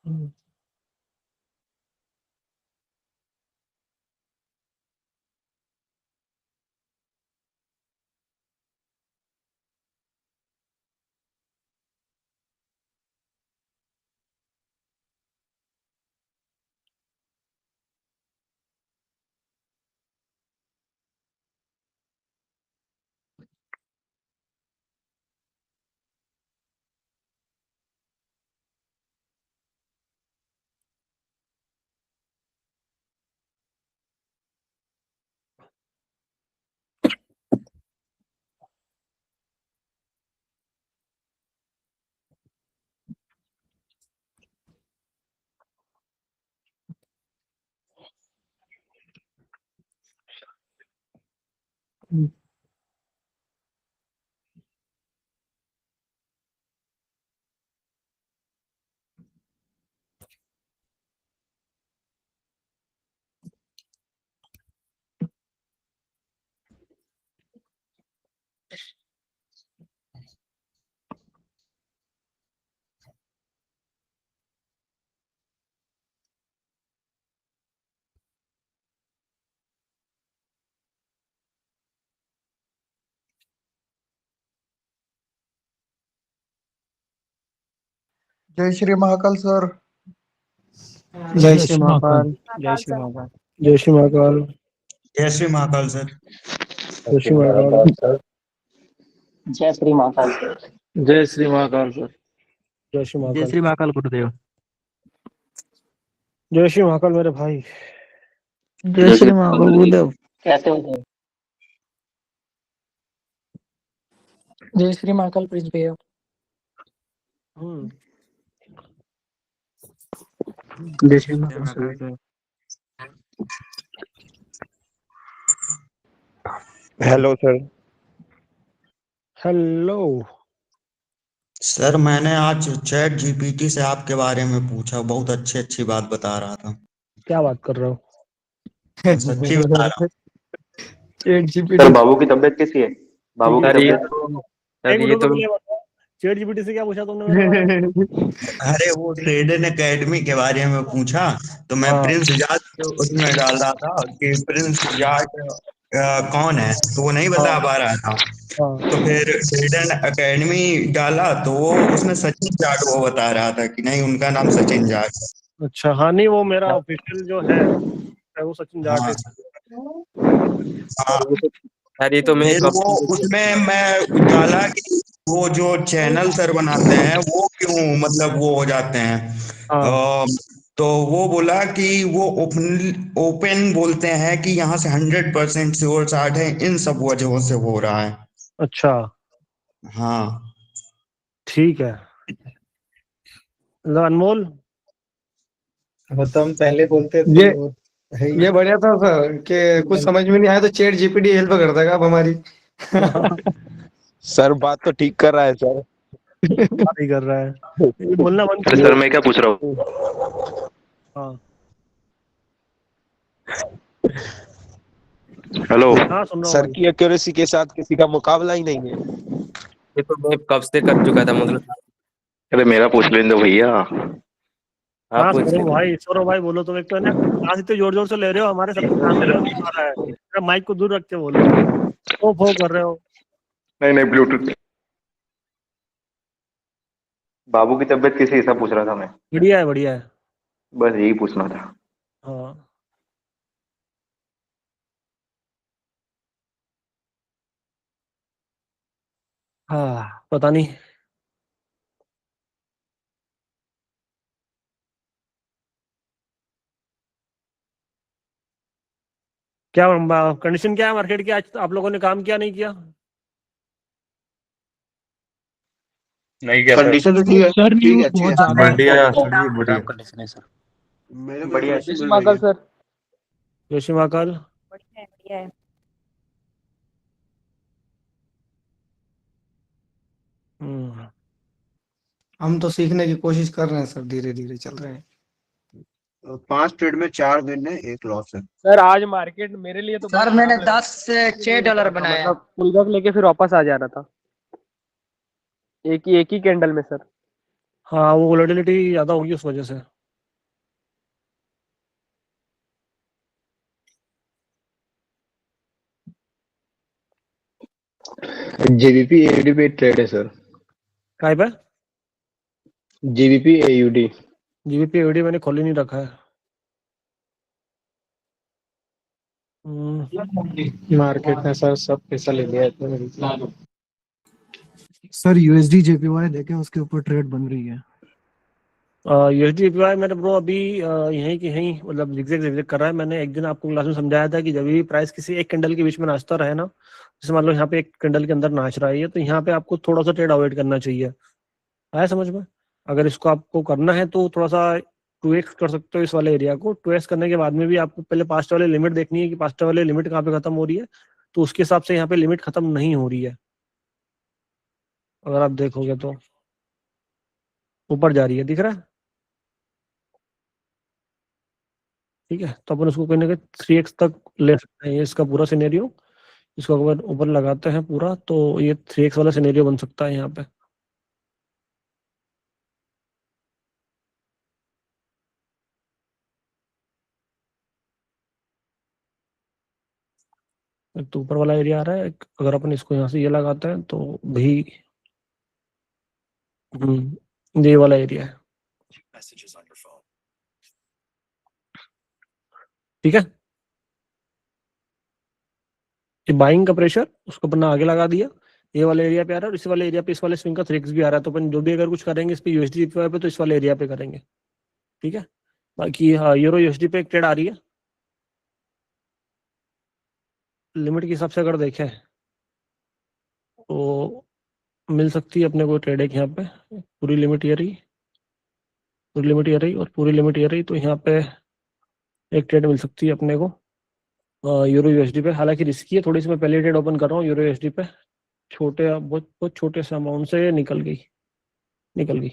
हम्म। जय श्री महाकाल सर। जय श्री महाकाल। जय श्री महाकाल। जय श्री महाकाल। जय श्री महाकाल सर। जय श्री महाकाल। जय श्री महाकाल सर। जय श्री महाकाल सर। जय श्री जय महाकाल। श्री महाकाल गुरुदेव। जय श्री महाकाल मेरे भाई। जय श्री महाकाल गुरुदेव। कैसे हो सर? जय श्री महाकाल प्रिंस भैया। जय Shri Mahakal sir. Hello sir. Hello sir मैंने आज चैट जीपीटी से आपके बारे में पूछा, बहुत अच्छी बात बता रहा था। क्या बात कर रहे हो? सच्ची बता रहा हूँ। Chat GPT. सर बाबू की तबीयत कैसी है? बाबू की सर ये तबीयत तो एक सर ये मिनट तो रुको, चैट जीपीटी से क्या पूछा तुमने मेरे बारे अरे वो ट्रेडन एकेडमी के बारे में पूछा, तो मैं हाँ। प्रिंस जाट को उसमें डाल रहा था कि प्रिंस जाट कौन है, तो वो नहीं बता पा रहा था। हाँ। तो फिर ट्रेडन एकेडमी डाला तो वो उसमें सचिन जाट वो बता रहा था कि नहीं, उनका नाम सचिन जाट है। अच्छा हाँ, नहीं वो मेरा ऑफिशियल जो है वो सचिन जाट है। हाँ हाँ। सर ये तो मैं फिर कब वो उसमें मैं डाला कि वो जो चैनल सर बनाते हैं वो क्यों मतलब वो हो जाते हैं। हाँ। तो वो बोला कि वो ओपन ओपन बोलते हैं कि यहाँ से 100% श्योर चार्ट है, इन सब वजहों से हो रहा है। अच्छा हाँ ठीक है। लो अनमोल, तो हम पहले बोलते थे ये बढ़िया था सर कि कुछ समझ में नहीं आया तो चैट जीपीटी हेल्प कर देगा अब हमारी। सर बात तो ठीक कर रहा है सर। नहीं कर रहा है ये बोलना बंद अरे कर। सर मैं क्या पूछ रहा हूँ? हाँ हेलो हाँ सुन रहा हूँ सर भाई। की एक्यूरेसी के साथ किसी का मुकाबला ही नहीं है। ये तो मैं कब से कर चुका था मतलब। अरे मेरा पूछ लेने दो भैया। आप हाँ पूछ सौरभ भाई बोलो। तुम एक तो है ना क्लास इतने जोर जोर से ले रहे हो, हमारे सबके कान में दर्द आ रहा है। मेरा माइक को दूर रख के बोलो, ओ फो कर रहे हो। नहीं नहीं ब्लूटूथ। बाबू की तबीयत कैसी है, ऐसा पूछ रहा था मैं। बढ़िया है बढ़िया है। बस यही पूछना था। हाँ हाँ पता नहीं। क्या कंडीशन क्या है मार्केट की? आज आप लोगों ने काम किया नहीं किया? नहीं क्या कंडीशन तो ठीक है। सर ठीक है, न्यूज अच्छी बहुत है। ज्यादा है। बढ़िया खराब कंडीशन है सर। मेरे को बढ़िया। इंफॉर्मेशन मिल रही है। सर। जय श्री महाकाल। बढ़िया है बढ़िया है। हम्म। हम तो सीखने की कोशिश कर रहे हैं सर, धीरे धीरे चल रहे हैं। 5 ट्रेड में 4 विन है, 1 लॉस है। सर आज मार्केट मेरे लिए तो सर मैंने 10 से $6 बनाया। मतलब पुल बैक लेके फिर वापस आ जा रहा था एक ही कैंडल में सर। हाँ, वो वोलेटिलिटी ज्यादा होगी उस वजह से। जेबीपी एयूडी पे ट्रेड है सर। काय पे? JBP AUD. जीबीपी एडी मैंने खोल ही नहीं रखा है। मार्केट ने सर सब पैसा ले लिया है। सर यूएसडी जेपीवाई देखें, उसके ऊपर ट्रेड बन रही है। यूएसडी एपीवाई मेरे ब्रो अभी यहीं की यहीं मतलब zigzag zigzag कर रहा है। मैंने एक दिन आपको क्लास में समझाया था कि जब भी प्राइस किसी एक कैंडल के बीच में नाचता रहे ना, जैसे मान लो यहाँ पे एक कैंडल के अंदर नाच रहा है ये, तो यहाँ पे आपको थोड़ा सा ट्रेड अवॉइड करना चाहिए। आया समझ में? अगर इसको आपको करना है तो थोड़ा सा 2x कर सकते हो इस वाले एरिया को। 2x करने के बाद में भी आपको पहले पास्ट वाले लिमिट देखनी है कि पास्ट वाले लिमिट कहाँ पे खत्म हो रही है, तो उसके हिसाब से यहाँ पे लिमिट खत्म नहीं हो रही है। अगर आप देखोगे तो ऊपर जा रही है, दिख रहा है? ठीक है, तो अपन उसको कहीं ना कहीं 3x तक ले सकते हैं। ये इसका पूरा सिनेरियो, इसको अगर ऊपर लगाते हैं पूरा, तो ये 3x वाला सिनेरियो बन सकता है यहाँ पे। एक तो ऊपर वाला एरिया आ रहा है, अगर अपन इसको यहाँ से ये लगाते हैं तो भी ये वाला एरिया है। ठीक है, ये बाइंग का प्रेशर उसको अपन ने आगे लगा दिया, ये वाले एरिया पे आ रहा है, और इस वाले एरिया पे इस वाले स्विंग का 3x भी आ रहा है। तो अपन जो भी अगर कुछ करेंगे इस पे यूएसडी पे तो इस वाले एरिया पे करेंगे। ठीक है, बाकी हाँ, यूरो यूएसडी पे एक ट्रेड आ रही है लिमिट के हिसाब से अगर देखें तो मिल सकती है अपने को ट्रेड एक यहाँ पे। पूरी लिमिट ये रही, पूरी लिमिट ये रही और पूरी लिमिट ये रही, तो यहाँ पे एक ट्रेड मिल सकती है अपने को यूरो यूएसडी पे। हालांकि रिस्की है थोड़ी सी, मैं पहले ट्रेड ओपन कर रहा हूँ यूरो यूएसडी पे। छोटे बहुत बहुत छोटे से अमाउंट से निकल गई, निकल गई।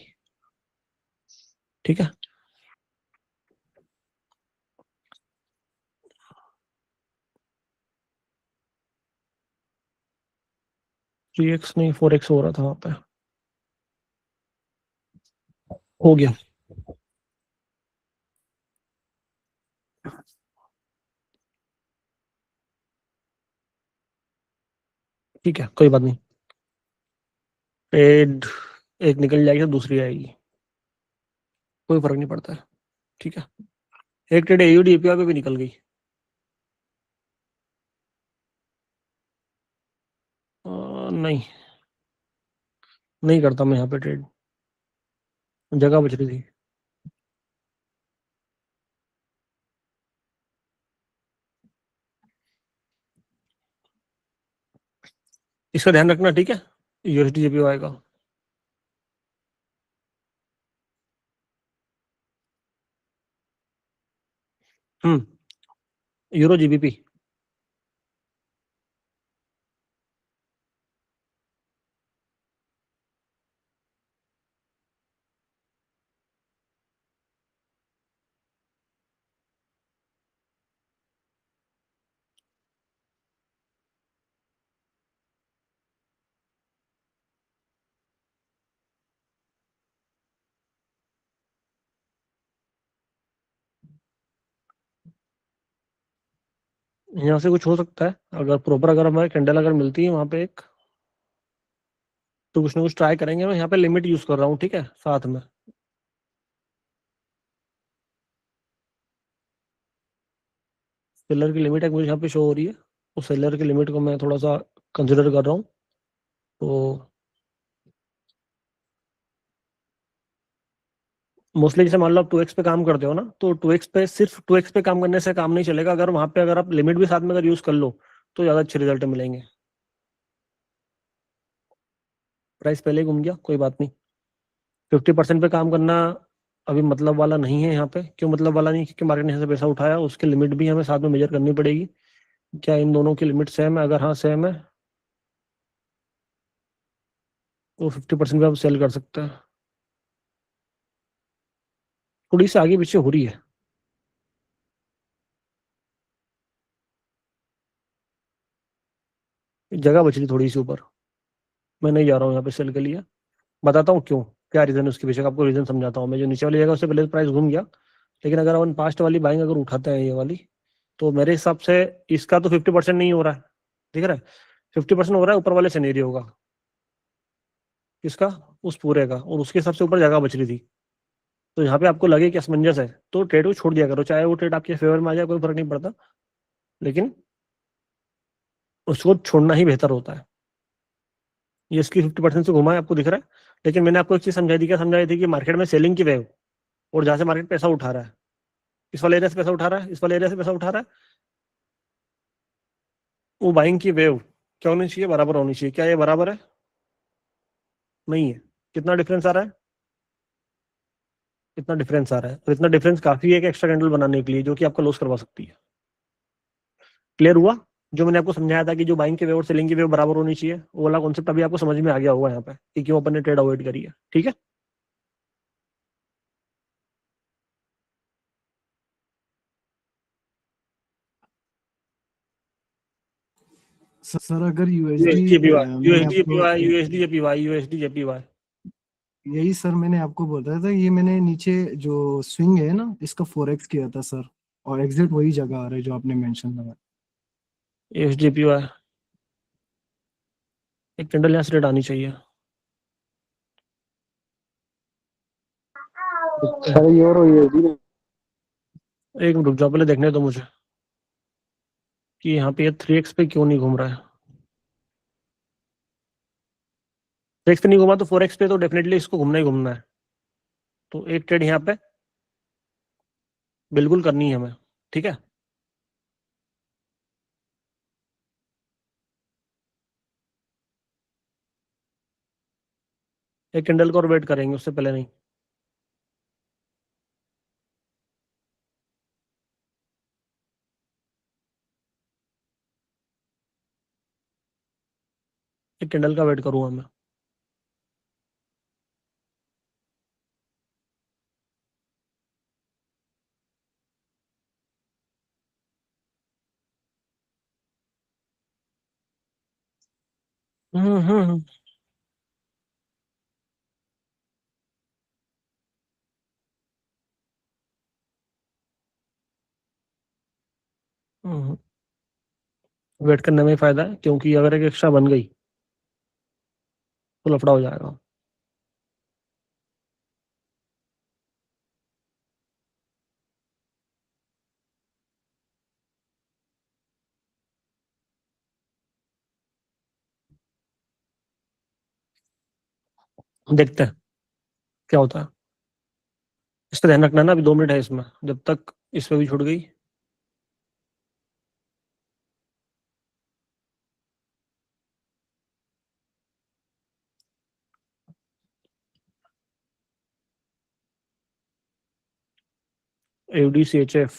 ठीक है, थ्री एक्स नहीं 4x हो रहा था वहां पे, हो गया। ठीक है, कोई बात नहीं, ट्रेड एक निकल जाएगी तो दूसरी आएगी, कोई फर्क नहीं पड़ता है। ठीक है, एक ट्रेड एयूडी एपीआई पे भी निकल गई। नहीं, नहीं करता मैं यहाँ पे ट्रेड, जगह बच रही थी। इसका ध्यान रखना, ठीक है, यूएसडी जेपीवाई का। Euro GBP. यहाँ से कुछ हो सकता है अगर प्रॉपर, अगर हमारे कैंडल अगर मिलती है वहां पे एक, तो कुछ ना कुछ ट्राई करेंगे। मैं यहाँ पे लिमिट यूज कर रहा हूँ, ठीक है, साथ में। सेलर की लिमिट है मुझे यहाँ पे शो हो रही है, उस सेलर की लिमिट को मैं थोड़ा सा कंसिडर कर रहा हूँ। तो मोस्टली जैसे मान लो आप 2x पे काम करते हो ना, तो 2x पे सिर्फ 2x पे काम करने से काम नहीं चलेगा। अगर वहां पे अगर आप लिमिट भी साथ में अगर यूज कर लो तो ज्यादा अच्छे रिजल्ट मिलेंगे। प्राइस पहले ही घूम गया, कोई बात नहीं। 50% पे काम करना अभी मतलब वाला नहीं है यहाँ पे। क्यों मतलब वाला नहीं? क्योंकि मार्केट ने यहाँ से पैसा उठाया, उसकी लिमिट भी हमें साथ में मेजर करनी पड़ेगी। क्या इन दोनों की लिमिट सेम है? अगर हाँ सेम है तो 50% पे आप सेल कर सकते हैं। थोड़ी सी आगे पीछे हो रही है, जगह बच रही थोड़ी सी ऊपर। मैं नहीं जा रहा हूँ यहाँ पे सेल के लिए, बताता हूँ क्यों। क्या रीजन है उसके पीछे का, आपको रीजन समझाता हूँ मैं। जो नीचे वाली जगह उससे पहले प्राइस घूम गया, लेकिन अगर अपन पास्ट वाली बाइंग अगर उठाते हैं ये वाली, तो मेरे हिसाब से इसका तो 50% नहीं हो रहा है, दिख रहा है? 50% हो रहा है ऊपर वाले सिनेरियो का, किसका? उस पूरे का, और उसके हिसाब से ऊपर जगह बच रही थी। तो यहाँ पे आपको लगे कि असमंजस है तो ट्रेड को छोड़ दिया करो, चाहे वो ट्रेड आपके फेवर में आ जाए कोई फर्क नहीं पड़ता, लेकिन उसको छोड़ना ही बेहतर होता है। ये इसकी 50% से घुमा है, आपको दिख रहा है। लेकिन मैंने आपको एक चीज समझाई थी, क्या समझाई थी? कि मार्केट में सेलिंग की वेव, और जहां से मार्केट पैसा उठा रहा है, इस वाले एरिया से पैसा उठा रहा है, इस वाले एरिया से पैसा उठा रहा है, वो बाइंग की वेव क्या होनी चाहिए? बराबर होनी चाहिए। क्या ये बराबर है? नहीं है। कितना डिफरेंस आ रहा है? इतना डिफरेंस आ रहा है, और इतना डिफरेंस काफी है एक एक्स्ट्रा कैंडल बनाने के लिए, जो कि आपका लॉस करवा सकती है। क्लियर हुआ? जो मैंने आपको समझाया था कि जो बाइंग की वेव और सेलिंग की वेव बराबर होनी चाहिए, वो वाला कॉन्सेप्ट अभी आपको समझ में आ गया होगा यहाँ पे कि क्यों अपन ने ट्रेड अवॉइड करी है। ठीक है, सर अगर यूएसडी यूएसडी जेपीवाई, मैंने यूएसडी आपको JPY, USD JPY, USD JPY. यही सर मैंने आपको बताया था, ये मैंने नीचे जो स्विंग है ना इसका 4x किया था सर, और एग्जैक्ट वही जगह आ रहा है जो आपने मेंशन करा। यूएसडी जेपीवाई एक कैंडल यहाँ से रेड आनी चाहिए। सर ये और यूएसडी एक मिनट रुक जाओ, पहले देखने दो मुझे कि यहाँ पे ये 3x पे क्यों नहीं घूम रहा है। 3x पे नहीं घूमा तो 4x पे तो डेफिनेटली इसको घूमना ही घूमना है। तो एक ट्रेड यहाँ पे बिल्कुल करनी है हमें, ठीक है? एक कैंडल को और वेट करेंगे, उससे पहले नहीं। एक कैंडल का वेट करूंगा मैं। हम्म हम्म हम्म। वेट करने में ही फायदा है, क्योंकि अगर एक एक्स्ट्रा बन गई तो लफड़ा हो जाएगा। देखते हैं क्या होता है। इसका ध्यान रखना ना, अभी 2 मिनट है इसमें, जब तक इस पे भी छूट गई। AUDCHF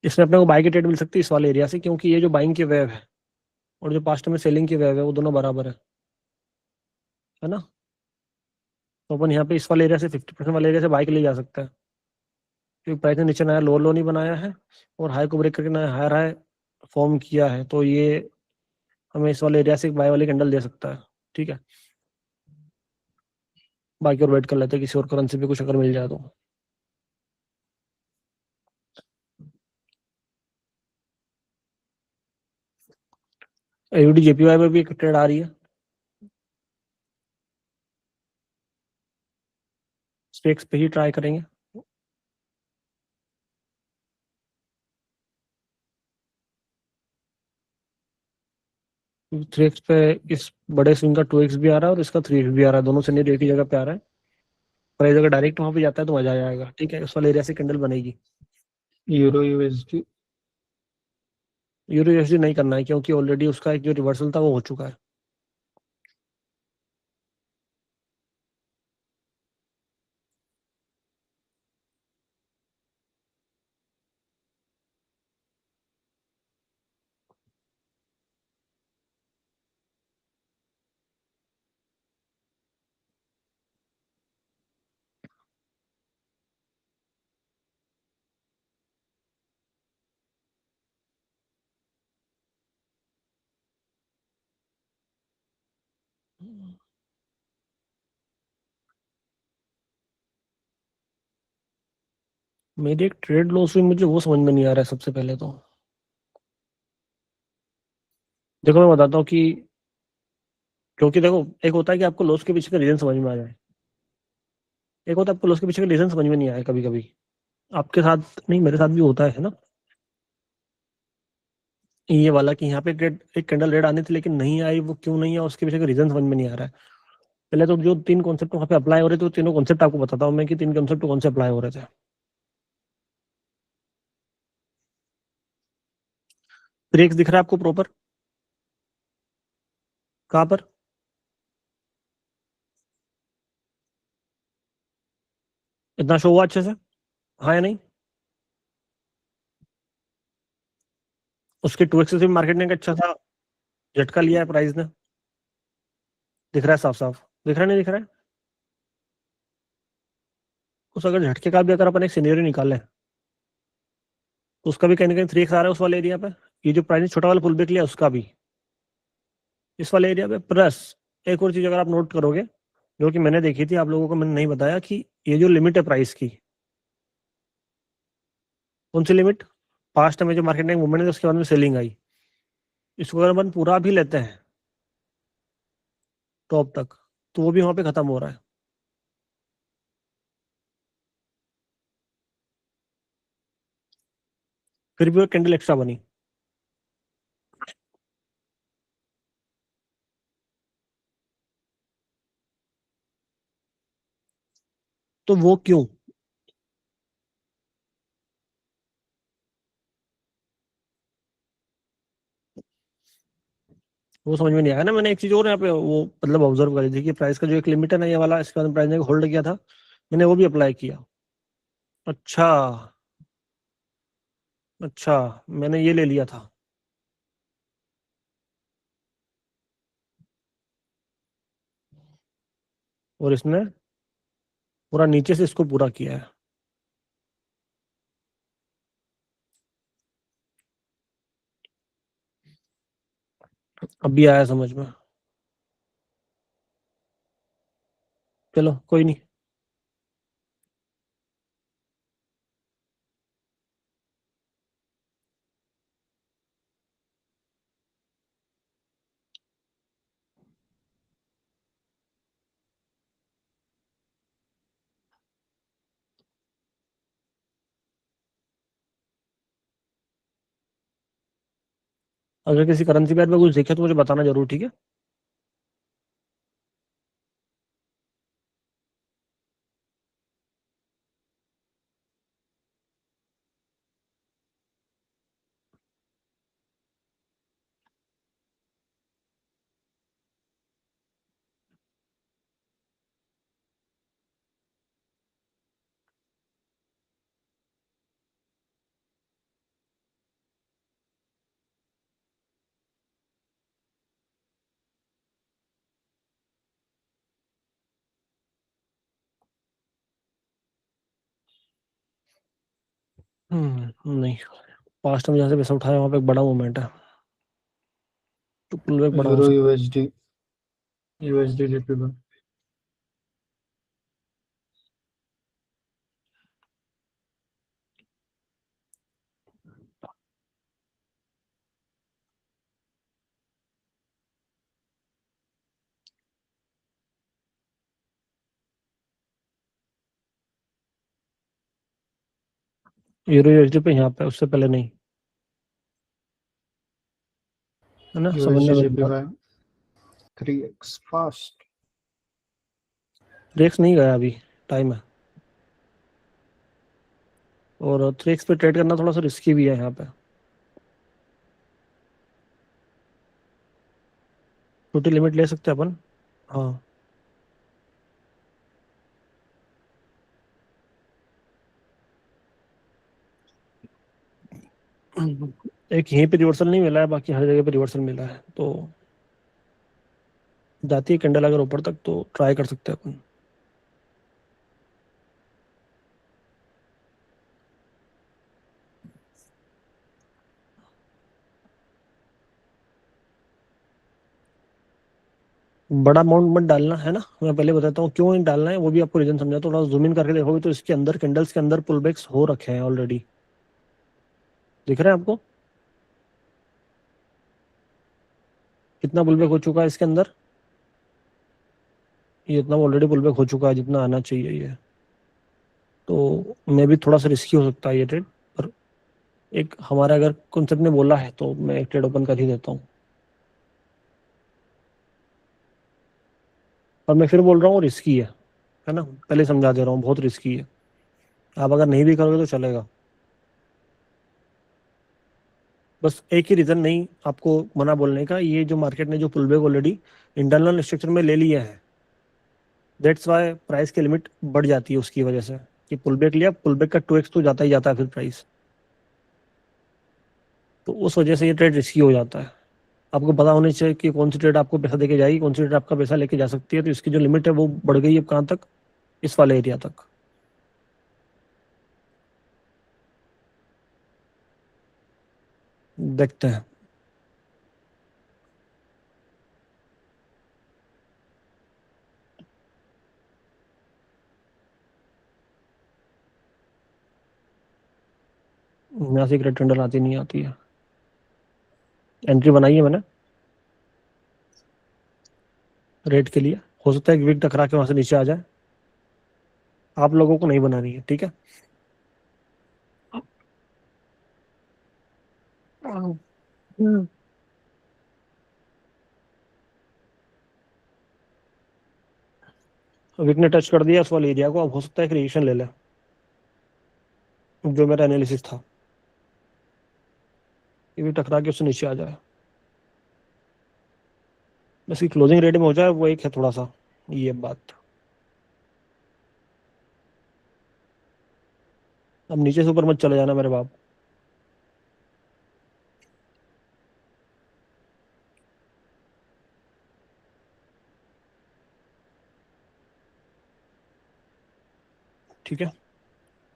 इसमें अपने को बाई की ट्रेड मिल सकती है इस वाले एरिया से, क्योंकि ये जो बाइंग की वेव है और जो पास्ट में सेलिंग की वेव है वो दोनों बराबर है ना? तो अपन यहाँ पे इस वाले एरिया से 50% वाले एरिया से बाई के लिए जा सकता है, क्योंकि प्राइस ने नीचे नया लोअर लो नहीं बनाया है और हाई को ब्रेक करके नया हायर हाई फॉर्म किया है, तो ये हमें इस वाले एरिया से एक बाई वाली कैंडल दे सकता है। ठीक है, बाकी और वेट कर लेते हैं किसी और करेंसी पे कुछ अगर मिल जाए तो। AUD JPY में भी एक ट्रेड आ रही है, स्पेक्स पे ही ट्राई करेंगे। क्योंकि 3x पे इस बड़े स्विंग का 2x भी आ रहा है और इसका 3x भी आ रहा है, दोनों से नहीं एक ही जगह पे आ रहा है। प्राइस अगर डायरेक्ट वहां पे जाता है तो मजा आ जाएगा। ठीक है, उस वाले एरिया से कैंडल बनेगी। यूरो यूएसडी यूरो यूएसडी नहीं करना है क्योंकि ऑलरेडी उसका एक जो रिवर्सल था वो हो चुका है। मेरी एक ट्रेड लॉस हुई, मुझे वो समझ में नहीं आ रहा है सबसे पहले तो। देखो मैं बताता हूँ कि क्योंकि देखो एक होता है कि आपको लॉस के पीछे का रीजन समझ में आ जाए, एक होता है आपको लॉस के पीछे का रीजन समझ में नहीं आया। कभी कभी आपके साथ नहीं, मेरे साथ भी होता है ना ये वाला कि यहाँ पे एक कैंडल रेड आनी थी लेकिन नहीं आई, वो क्यों नहीं आई उसके पीछे का रीजन समझ में नहीं आ रहा है। पहले तो जो 3 कॉन्सेप्ट वहाँ पे अप्लाई हो रहे थे, वो तीनों कॉन्सेप्ट आपको बताता हूँ मैं कि 3 कॉन्सेप्ट कौन से अप्लाई हो रहे थे। ब्रेक्स दिख रहा है आपको प्रॉपर? कहाँ पर? इतना शो हुआ अच्छे से? हाँ या नहीं? उसके 2 एक्सेसिव मार्केट ने एक अच्छा सा झटका लिया है प्राइस ने, दिख रहा है साफ साफ, दिख रहा है नहीं दिख रहा है? उस अगर झटके का भी अगर अपन एक सिनेरियो निकालें तो उसका भी कहीं ना कहीं 3x आ रहा है उस वाले एरिया पे। ये जो प्राइस छोटा वाला पुल बैक लिया उसका भी इस वाले एरिया पे। प्लस एक और चीज अगर आप नोट करोगे जो कि मैंने देखी थी, आप लोगों को मैंने नहीं बताया, कि ये जो लिमिट है प्राइस की, कौन सी लिमिट? पास्ट में जो मार्केट में मूवमेंट है उसके बाद में सेलिंग आई, इसको अगर अपन पूरा भी लेते हैं टॉप तक तो वो भी वहां पे खत्म हो रहा है। फिर भी वो कैंडल एक्स्ट्रा बनी, तो वो क्यों? वो समझ में नहीं आया ना। मैंने एक चीज और यहाँ पे वो मतलब ऑब्जर्व करी थी कि प्राइस का जो एक लिमिट है ना ये वाला, इसके बाद प्राइस ने होल्ड किया था, मैंने वो भी अप्लाई किया। अच्छा अच्छा, मैंने ये ले लिया था। और इसने पूरा नीचे से इसको पूरा किया है। अभी आया समझ में। चलो कोई नहीं। अगर किसी करेंसी पेयर में कुछ दिखे तो मुझे बताना जरूर, ठीक है? नहीं, पास्ट में जहाँ से पैसा उठाया वहाँ पे एक बड़ा मूवमेंट है, तो पुल बैक बड़ा हो यूरो सकता यूएसडी यूएसडी जीपी में है। यूरो यूएसडी पे यहाँ पे, उससे पहले नहीं, है ना? समझने यूएसडी में जीपी में 3x फास्ट। ब्रेक्स नहीं गया, अभी टाइम है। और 3x पे ट्रेड करना थोड़ा सा रिस्की भी है यहाँ पे। छोटी लिमिट ले सकते हैं अपन। हाँ एक यहीं पे रिवर्सल नहीं मिला है, बाकी हर जगह पे रिवर्सल मिला है, तो जाती है कैंडल अगर ऊपर तक तो ट्राई कर सकते हैं अपन। बड़ा अमाउंट मत डालना है ना, मैं पहले बताता हूँ क्यों नहीं डालना है, वो भी आपको रीजन समझा। थोड़ा जूम इन करके देखोगे तो इसके अंदर कैंडल्स के अंदर पुल बैक्स हो रखे हैं ऑलरेडी, दिख रहा है आपको कितना पुल बैक हो चुका है इसके अंदर? ये इतना ऑलरेडी पुल बैक हो चुका है जितना आना चाहिए ये, तो मैं भी थोड़ा सा रिस्की हो सकता है ये ट्रेड, पर एक हमारा अगर कॉन्सेप्ट ने बोला है तो मैं एक ट्रेड ओपन कर ही देता हूँ। और मैं फिर बोल रहा हूँ रिस्की है ना, पहले समझा दे रहा हूँ बहुत रिस्की है। आप अगर नहीं भी करोगे तो चलेगा, बस एक ही रीज़न नहीं आपको मना बोलने का, ये जो मार्केट ने जो pull back already internal structure में ले लिया है, दैट्स वाई प्राइस की लिमिट बढ़ जाती है उसकी वजह से कि पुल बैक लिया, पुल बैक का 2x तो जाता ही जाता है फिर प्राइस, तो उस वजह से ये ट्रेड रिस्की हो जाता है। आपको पता होना चाहिए कि कौन सी ट्रेड आपको पैसा देके जाएगी, कौन सी ट्रेड आपका पैसा लेके जा सकती है। तो इसकी जो लिमिट है वो बढ़ गई है कहाँ तक, इस वाले एरिया तक। देखते हैं यहाँ से ग्रेट कैंडल आती नहीं आती है। एंट्री बनाई है मैंने रेट के लिए, हो सकता है एक वीक टकरा के वहां से नीचे आ जाए, आप लोगों को नहीं बनानी है, ठीक है। वीक ने टच कर दिया उस वाले एरिया को, अब हो सकता है एक रिएक्शन ले ले, जो मेरा एनालिसिस था, ये भी टकरा के उससे नीचे आ जाए, बस की क्लोजिंग रेट में हो जाए, वो एक है थोड़ा सा ये बात। अब नीचे से ऊपर मत चले जाना मेरे बाप। ठीक है,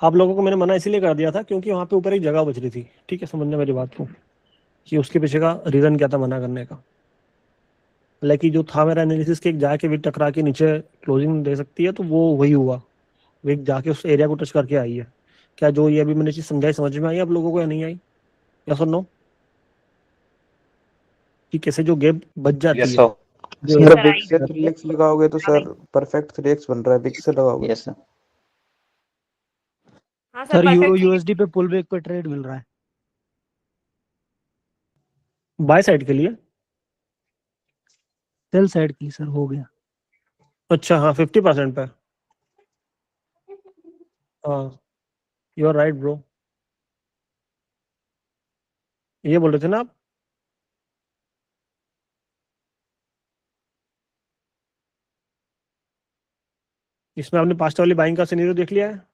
आप लोगों को मैंने मना इसीलिए कर दिया था क्योंकि वहां पे ऊपर एक जगह बच रही थी, ठीक है, समझना मेरी बात को कि उसके पीछे का रीजन क्या था मना करने का। लेकिन जो था मेरा एनालिसिस कि एक जाके विक टकरा के नीचे क्लोजिंग दे सकती है, तो वो वही हुआ, विक जाके उस एरिया को टच करके आई है। क्या जो ये अभी मैंने चीज समझाई समझ में आई आप लोगों को या नहीं आई, या सुन नो कि कैसे जो गैप बच जाती है। सर बिग से 3x लगाओगे तो सर परफेक्ट 3x बन रहा है, बिग से लगाओगे। Yes sir. Sir euro USD पे पुल बैक पे ट्रेड मिल रहा है बाय साइड के लिए, सेल साइड की सर हो गया। अच्छा हाँ 50% पे, हाँ यू आर राइट ब्रो, ये बोल रहे थे ना आप। इसमें आपने पास्ट वाली बाइंग का सिनेरियो देख लिया है,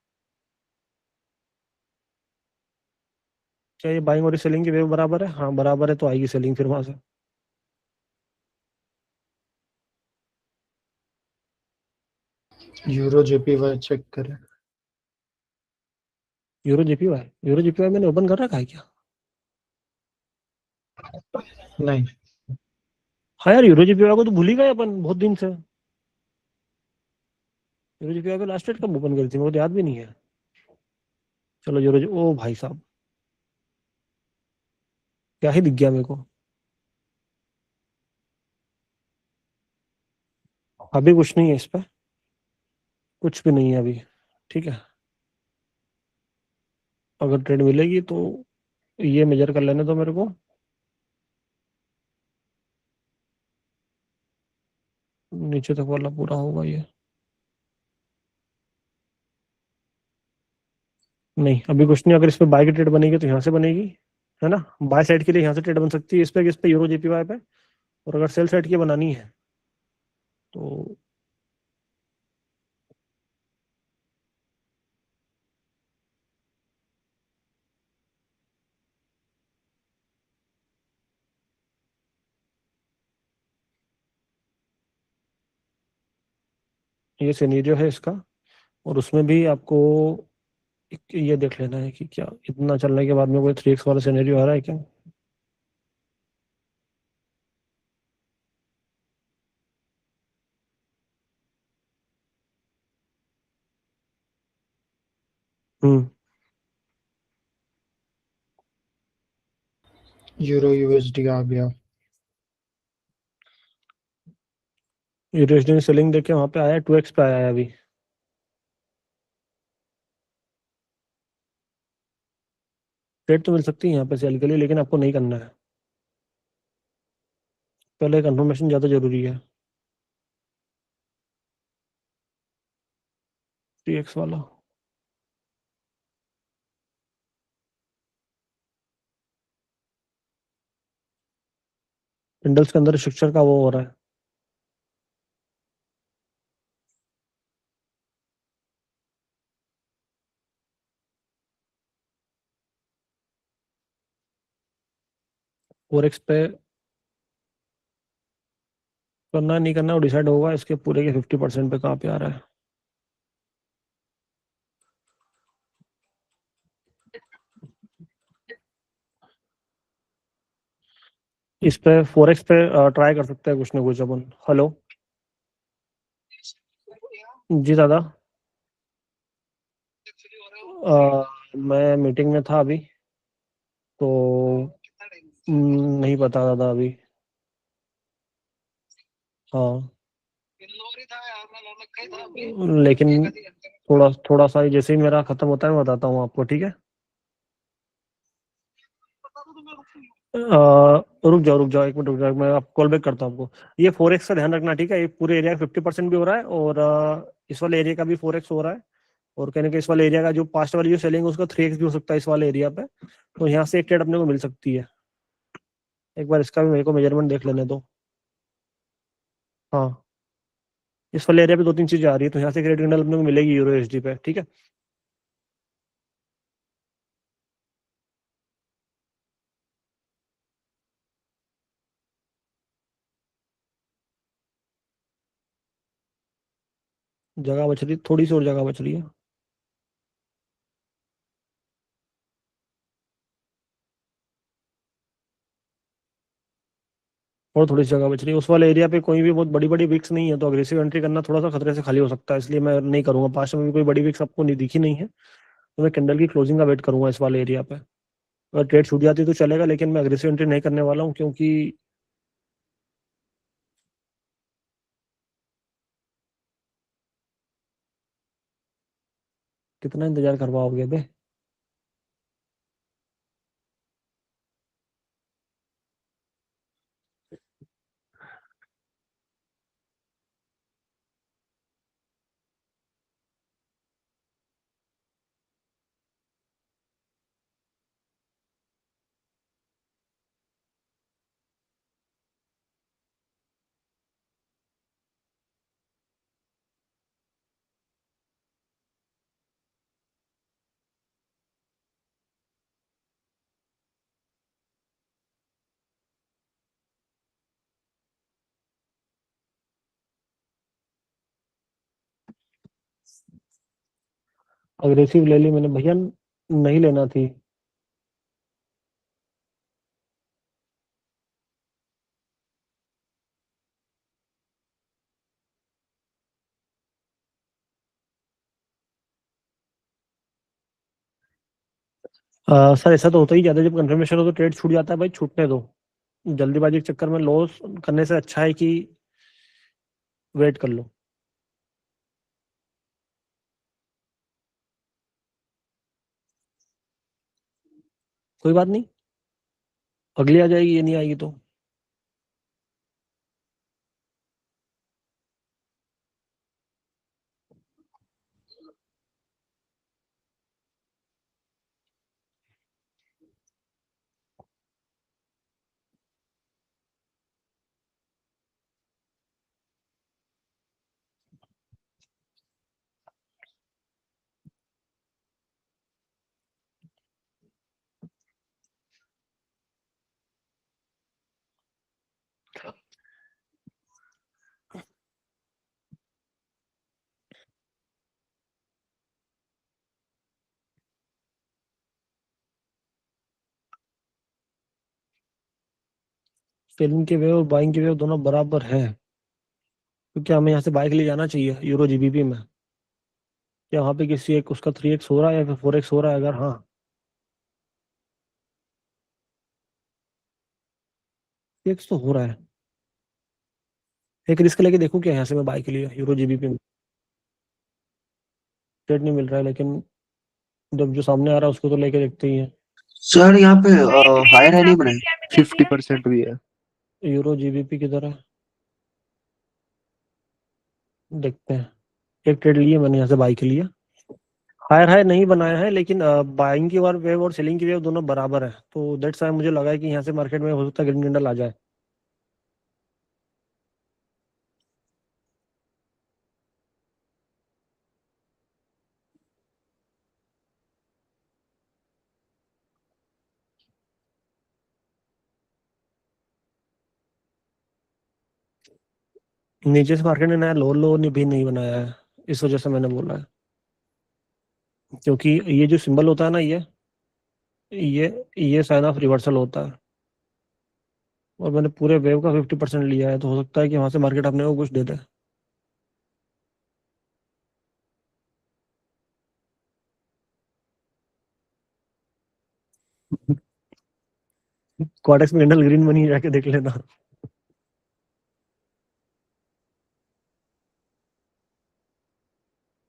क्या ये बाइंग और सेलिंग की वेव बराबर है? हाँ बराबर है, तो आएगी सेलिंग फिर वहां से। यूरो जेपीवाई चेक करें। यूरो जेपीवाई मैंने ओपन कर रखा है क्या? नहीं, हाँ यार यूरो जेपीवाई को तो भूल ही गए अपन बहुत दिन से। यूरो जेपीवाई पे लास्ट डेट कब ओपन करी थी मुझे याद भी नहीं है। चलो ओ भाई साहब क्या ही दिख गया मेरे को, अभी कुछ नहीं है इस पे, कुछ भी नहीं है अभी, ठीक है। अगर ट्रेड मिलेगी तो ये मेजर कर लेने दो मेरे को, नीचे तक वाला पूरा होगा ये, नहीं अभी कुछ नहीं। अगर इस पे बाय की ट्रेड बनेगी तो यहाँ से बनेगी, है ना, बाय साइड के लिए यहाँ से ट्रेड बन सकती है इस पे यूरो जेपीवाई पे, और अगर सेल साइड की बनानी है तो ये सिनेरियो है इसका, और उसमें भी आपको ये देख लेना है कि क्या इतना चलने के बाद में कोई 3x वाला सिनेरियो आ रहा है क्या। हम्म यूरो यूएसडी आ गया। ये रेजिडेंट सेलिंग देखे वहां पे आया, 2x पे आया है अभी। ट्रेड तो मिल सकती है यहाँ पे सेल के लिए, लेकिन आपको नहीं करना है, पहले कंफर्मेशन ज़्यादा जरूरी है। 3x वाला इंडल्स के अंदर स्ट्रक्चर का वो हो रहा है। और एक्स पे करना नहीं करना वो डिसाइड होगा इसके पूरे के 50% पे कहाँ पे आ रहा है। इस पे 4x पे ट्राई कर सकते हैं कुछ ना कुछ अपन। हेलो जी दादा, मैं मीटिंग में था अभी, तो नहीं पता दादा अभी। हाँ लेकिन थोड़ा थोड़ा सा जैसे ही मेरा खत्म होता है मैं बताता हूँ आपको, ठीक है। रुक जाओ 1 मिनट रुक जाओ, मैं आपको कॉल बैक करता हूँ आपको। ये 4x का ध्यान रखना, ठीक है। ये पूरे एरिया का 50% भी हो रहा है, और इस वाले एरिया का भी 4x हो रहा है, और कहने के इस वाले एरिया का जो पास्ट वाली जो सेलिंग है उसका 3x भी हो सकता है इस वाले एरिया पे। तो यहाँ से एक ट्रेड अपने को मिल सकती है। एक बार इसका भी मेरे को मेजरमेंट देख लेने दो। हाँ इस वाले एरिया पे 2-3 चीजें आ रही है, तो यहाँ से क्रेडिट कैंडल अपने को मिलेगी यूरो एसडी पे, ठीक है। जगह बच रही, थोड़ी सी और जगह बच रही है, और थोड़ी सी जगह बच रही है। उस वाले एरिया पे कोई भी बहुत बड़ी बड़ी विक्स नहीं है, तो अग्रेसिव एंट्री करना थोड़ा सा खतरे से खाली हो सकता है, इसलिए मैं नहीं करूंगा। पास्ट में भी कोई बड़ी विक्स आपको नहीं दिखी नहीं है, तो मैं कैंडल की क्लोजिंग का वेट करूंगा इस वाले एरिया पे। अगर ट्रेड छूट जाती तो चलेगा, लेकिन मैं अग्रेसिव एंट्री नहीं करने वाला हूँ, क्योंकि कितना इंतजार करवाओगे बे। अग्रेसिव ले ली मैंने भैया, नहीं लेना थी। सर ऐसा तो होता ही जाता है, जब कंफर्मेशन हो तो ट्रेड छूट जाता है भाई, छूटने दो। जल्दीबाजी के चक्कर में लॉस करने से अच्छा है कि वेट कर लो। कोई बात नहीं, अगली आ जाएगी, ये नहीं आएगी तो। सेलिंग के वेव और बाइंग के वेव दोनों बराबर है, क्योंकि हमें यहाँ से बाइक ले जाना चाहिए यूरो जीबीपी में। क्या वहाँ पे किसी एक उसका 3x हो रहा है या फिर 4x हो रहा है? अगर हाँ 3x तो हो रहा है। एक रिस्क लेके देखूं क्या यहाँ से मैं बाइक के लिए यूरो जीबीपी में? ट्रेड नहीं मिल रहा है, लेकिन जब जो सामने आ रहा है उसको तो लेके देखते ही है। सर यहाँ पे हायर है नहीं बनाए 50% भी है। यूरो जीबीपी की तरह देखते हैं। एक ट्रेड लिए मैंने यहाँ से बाई के लिए, हायर हाई नहीं बनाया है, लेकिन बाइंग की वेव और सेलिंग की वेव दोनों बराबर है, तो दैट्स व्हाई मुझे लगा है कि यहाँ से मार्केट में हो सकता है ग्रीन कैंडल आ जाए। नीचे से मार्केट ने नया लो भी नहीं बनाया है, इस वजह से मैंने बोला है, क्योंकि ये जो सिंबल होता है ना, ये साइन ऑफ रिवर्सल होता है, और मैंने पूरे वेव का 50% लिया है, तो हो सकता है कि वहां से मार्केट अपने को कुछ दे दे। क्वार्टेक्स में कैंडल ग्रीन बनी है, जाके देख लेना।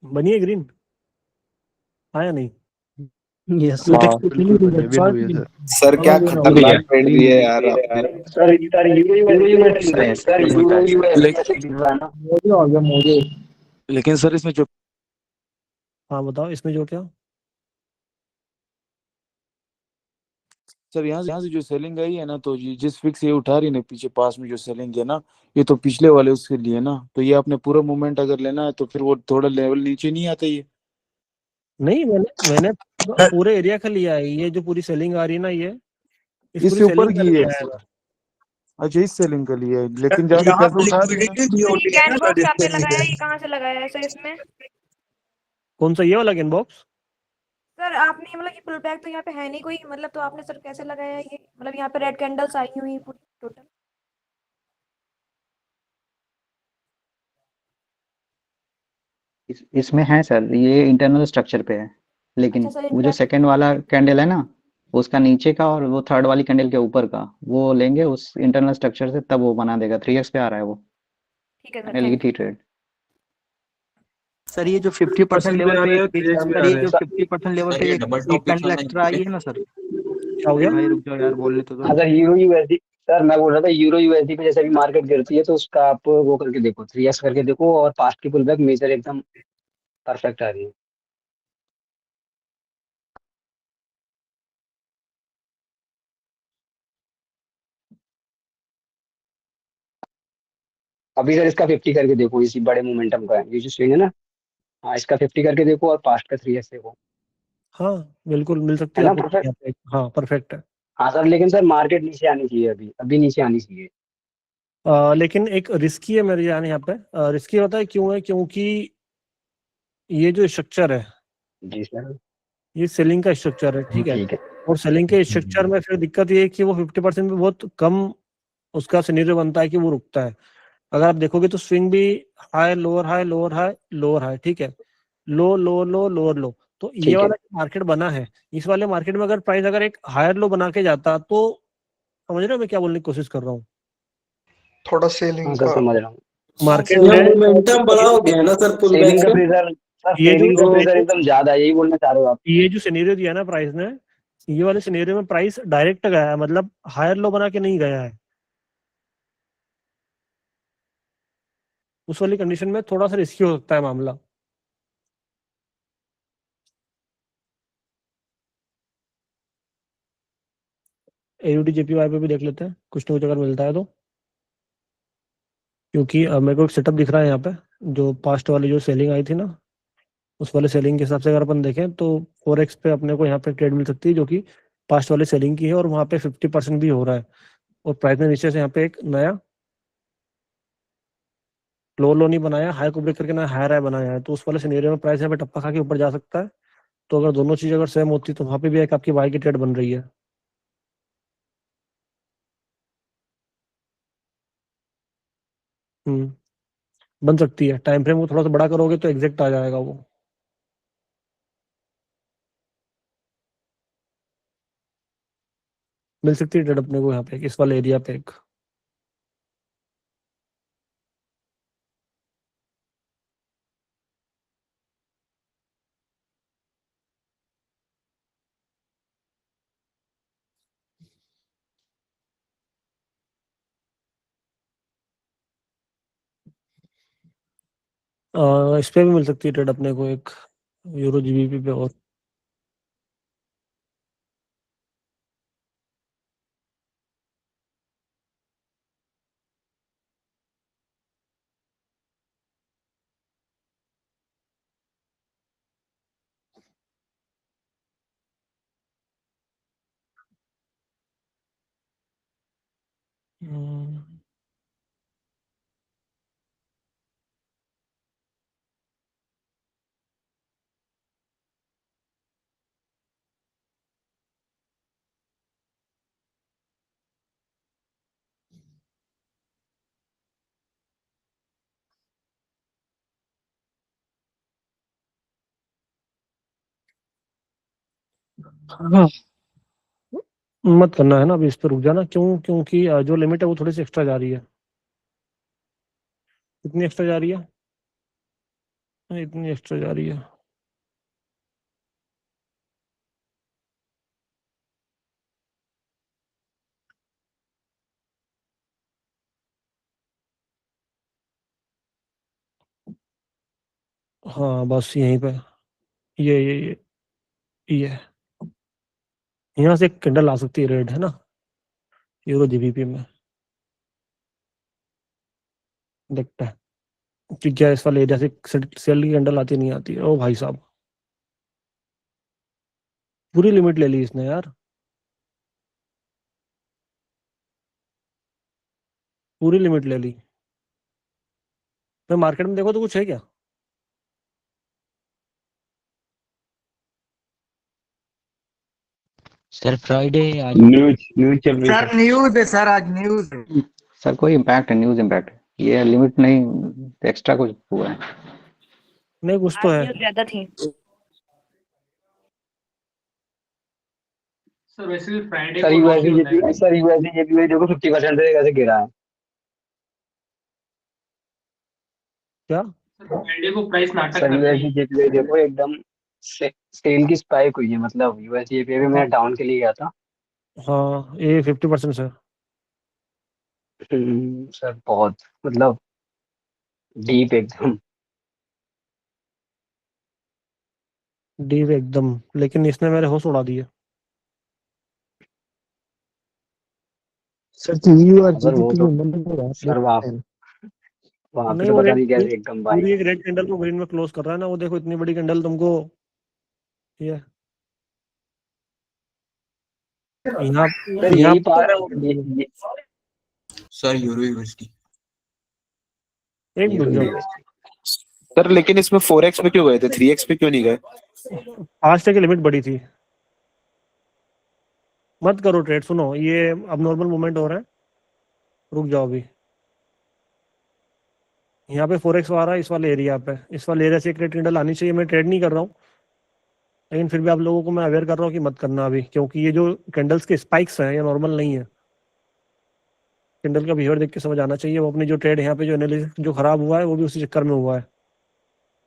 बनी है ग्रीन, आया नहीं? यस हाँ सर। बिल्कुल बने, विन हुई है सर। सर क्या खतरनाक ट्रेड दिए यार आपने। लेकिन सर इसमें जो हाँ बताओ, इसमें जो क्या? सर यहाँ से जो सेलिंग आई है ना, तो ये जिस फिक्स ये उठा रही है ना पीछे पास में जो सेलिंग है ना, ये तो पिछले वाले उसके लिए ना, तो ये आपने पूरा मूवमेंट अगर लेना है तो फिर वो थोड़ा लेवल नीचे नहीं आता ये। नहीं, मैंने पूरे एरिया का लिया है, ये जो पूरी सेलिंग आ रही है ना, ये इस पूरी इससे ऊपर सेलिंग का की है। लिया है। अच्छा इस सेलिंग का लिया है, लेकिन जहाँ से पैसे उठा रही है ना, कैन बॉक्स आपने लगाया, ये कहाँ से लगाया है सर इसमें? कौन सा, ये वाला गेन बॉक्स? सर आपने मतलब कि पुल बैक तो यहाँ पे है नहीं कोई, मतलब तो आपने सर कैसे लगाया ये? मतलब यहाँ पे रेड कैंडल्स आई हुई पूरी टोटल। इसमें है सर, ये इंटरनल स्ट्रक्चर पे है, लेकिन अच्छा सर, वो जो सेकंड वाला कैंडल है ना, उसका नीचे का और वो थर्ड वाली कैंडल के ऊपर का वो लेंगे उस इंटरनल स्ट्रक्चर से, तब वो बना देगा। 3x पे आ रहा है वो ठीक है सर, कैंडल की थी ट्रेड। सर ये जो 50% लेवल पे सर, ये जो 50% लेवल पे एक कैंडल एक्स्ट्रा आई है ना सर। क्या हो गया? भाई रुक जाओ यार, बोलने तो दो। अगर यूरो यूएसडी, सर मैं बोल रहा था यूरो यूएसडी पे जैसे भी मार्केट गिरती है तो उसका आप वो करके देखो, 3x करके देखो, और पास्ट की पुलबैक मेजर एकदम परफेक्ट आ रही है। अभी सर इसका 50 करके देखो, इसी बड़े मोमेंटम का है ये जो स्विंग है ना। हाँ इसका 50 करके देखो और पास्ट का 3x देखो। हाँ बिल्कुल मिल सकती है है ना आपको परफेक्ट? यहाँ पे। हाँ परफेक्ट है। हाँ सर, लेकिन सर मार्केट नीचे आनी चाहिए, अभी अभी नीचे आनी चाहिए। लेकिन एक रिस्की है मेरे जाने यहाँ पे। रिस्की होता है क्यों है? क्योंकि ये जो स्ट्रक्चर है, जी सर। ये सेलिंग का स्ट्रक्चर है, ठीक है। ठीक है। और सेलिंग के स्ट्रक्चर में फिर दिक्कत ये है कि वो 50% में बहुत कम उसका सिनेरियो बनता है कि वो रुकता है। अगर आप देखोगे तो स्विंग भी high lower high lower high lower high, ठीक है, लो लो लो लोअर लो। तो ये ठीक है। वाला जो मार्केट बना है, इस वाले मार्केट में अगर प्राइस अगर एक हायर लो बना के जाता, तो समझ रहे हो मैं क्या बोलने की कोशिश कर रहा हूँ? थोड़ा हाँ सेलिंग सर का समझ रहा हूँ। मार्केट में मोमेंटम बड़ा हो गया ना सर पुल बैक सेलिंग का से। प्रेशर सर, ये सेलिंग का जो प्रेशर एकदम ज्यादा है, यही बोलना चाह रहे हो आप? ये जो सिनेरियो दिया ना प्राइस ने, ये वाले सिनेरियो में प्राइस डायरेक्ट गया है, मतलब हायर लो बना के नहीं गया है। उस वाली कंडीशन में थोड़ा सा रिस्की हो सकता है मामला। AUD JPY पे भी देख लेते हैं, कुछ ना कुछ अगर मिलता है तो, क्योंकि मेरे को एक सेटअप दिख रहा है यहाँ पे, जो पास्ट वाली जो सेलिंग आई थी ना, उस वाले सेलिंग के हिसाब से अगर अपन देखें तो 4x पे अपने को यहाँ पे ट्रेड मिल सकती है, जो कि पास्ट वाले सेलिंग की है, और वहाँ पे 50% भी हो रहा है, और प्राइस ने नीचे से यहाँ पे एक नया लो नहीं बनाया, हाई को ब्रेक करके ना हाई हाई बनाया है, तो उस वाले सिनेरियो में प्राइस यहाँ पे टप्पा खा के ऊपर जा सकता है। तो अगर दोनों चीज अगर सेम होती तो वहाँ पे भी एक आपकी बाई की ट्रेड बन रही है। बन सकती है। टाइम फ्रेम को थोड़ा सा बड़ा करोगे तो एग्जैक्ट आ जाएगा वो। मिल सकती है ट्रेड अपने को यहाँ पे इस वाले एरिया पे एक। इस पे भी मिल सकती है ट्रेड अपने को एक यूरो जीबीपी पे। और हाँ, मत करना है ना अभी, इस पे रुक जाना। क्यों? क्योंकि जो लिमिट है वो थोड़ी सी एक्स्ट्रा जा रही है। कितनी एक्स्ट्रा जा रही है? इतनी एक्स्ट्रा जा रही है। हाँ बस यहीं पे ये यहाँ से एक कैंडल आ सकती है रेड, है ना, यूरो जीबीपी में। देखते हैं कि क्या इस वाले एरिया से सेल की कैंडल आती नहीं आती है। ओ भाई साहब, पूरी लिमिट ले ली इसने यार, पूरी लिमिट ले ली। मैं मार्केट में देखो तो कुछ है क्या? सर फ्राइडे आज न्यूज चल रही सर न्यूज है सर, आज न्यूज है। सर कोई इम्पैक्ट है, न्यूज इम्पैक्ट है, ये लिमिट नहीं, एक्स्ट्रा कुछ हुआ है। नहीं कुछ तो है। ज्यादा थी। सर वैसे भी फ्राइडे सर को यूएसडी लॉन्ग होता है। सर यूएसडी जेपीवाई देखो 50% से कैसे गिरा है। क्या? सर फ्राइडे को प्राइस नाटक सर करती यूएसडी है। जेपीवाई देखो एकदम सेल की स्पाइक हुई है, मतलब यूएसडी जेपीवाई मैं डाउन के लिए गया था। हाँ ये 50% से सर बहुत मतलब डीप एकदम। डीप एकदम, लेकिन इसने मेरे होश उड़ा दिए। सर टीवी और सर वो जीडीपी तो में सर वहाँ पे नहीं तो वो पता रेड नहीं कैसे एकदम बाई। पूरी एक रेड कैंडल को ग्रीन में क्लोज कर रहा है ना, वो देखो इतनी बड़ी कैंडल तुमको ये यहाँ सर यहाँ यही तो सर यूरो यूएसडी एक मिनट जाओ। सर, लेकिन इसमें 4x पे क्यों गए थे, 3x पे क्यों नहीं गए? 5 की लिमिट बड़ी थी। मत करो ट्रेड, सुनो ये अब नॉर्मल मूवमेंट हो रहा है, रुक जाओ अभी। यहाँ पे 4x आ रहा है इस वाले एरिया पे, इस वाले एरिया से एक रेड कैंडल आनी चाहिए। मैं ट्रेड नहीं कर रहा हूँ, लेकिन फिर भी आप लोगों को मैं अवेयर कर रहा हूँ कि मत करना अभी, क्योंकि ये जो कैंडल्स के स्पाइक्स हैं ये नॉर्मल नहीं है। कैंडल का बिहेवियर देख के समझ आना चाहिए। वो अपनी जो ट्रेड यहाँ पे जो एनालिसिस जो खराब हुआ है वो भी उसी चक्कर में हुआ है,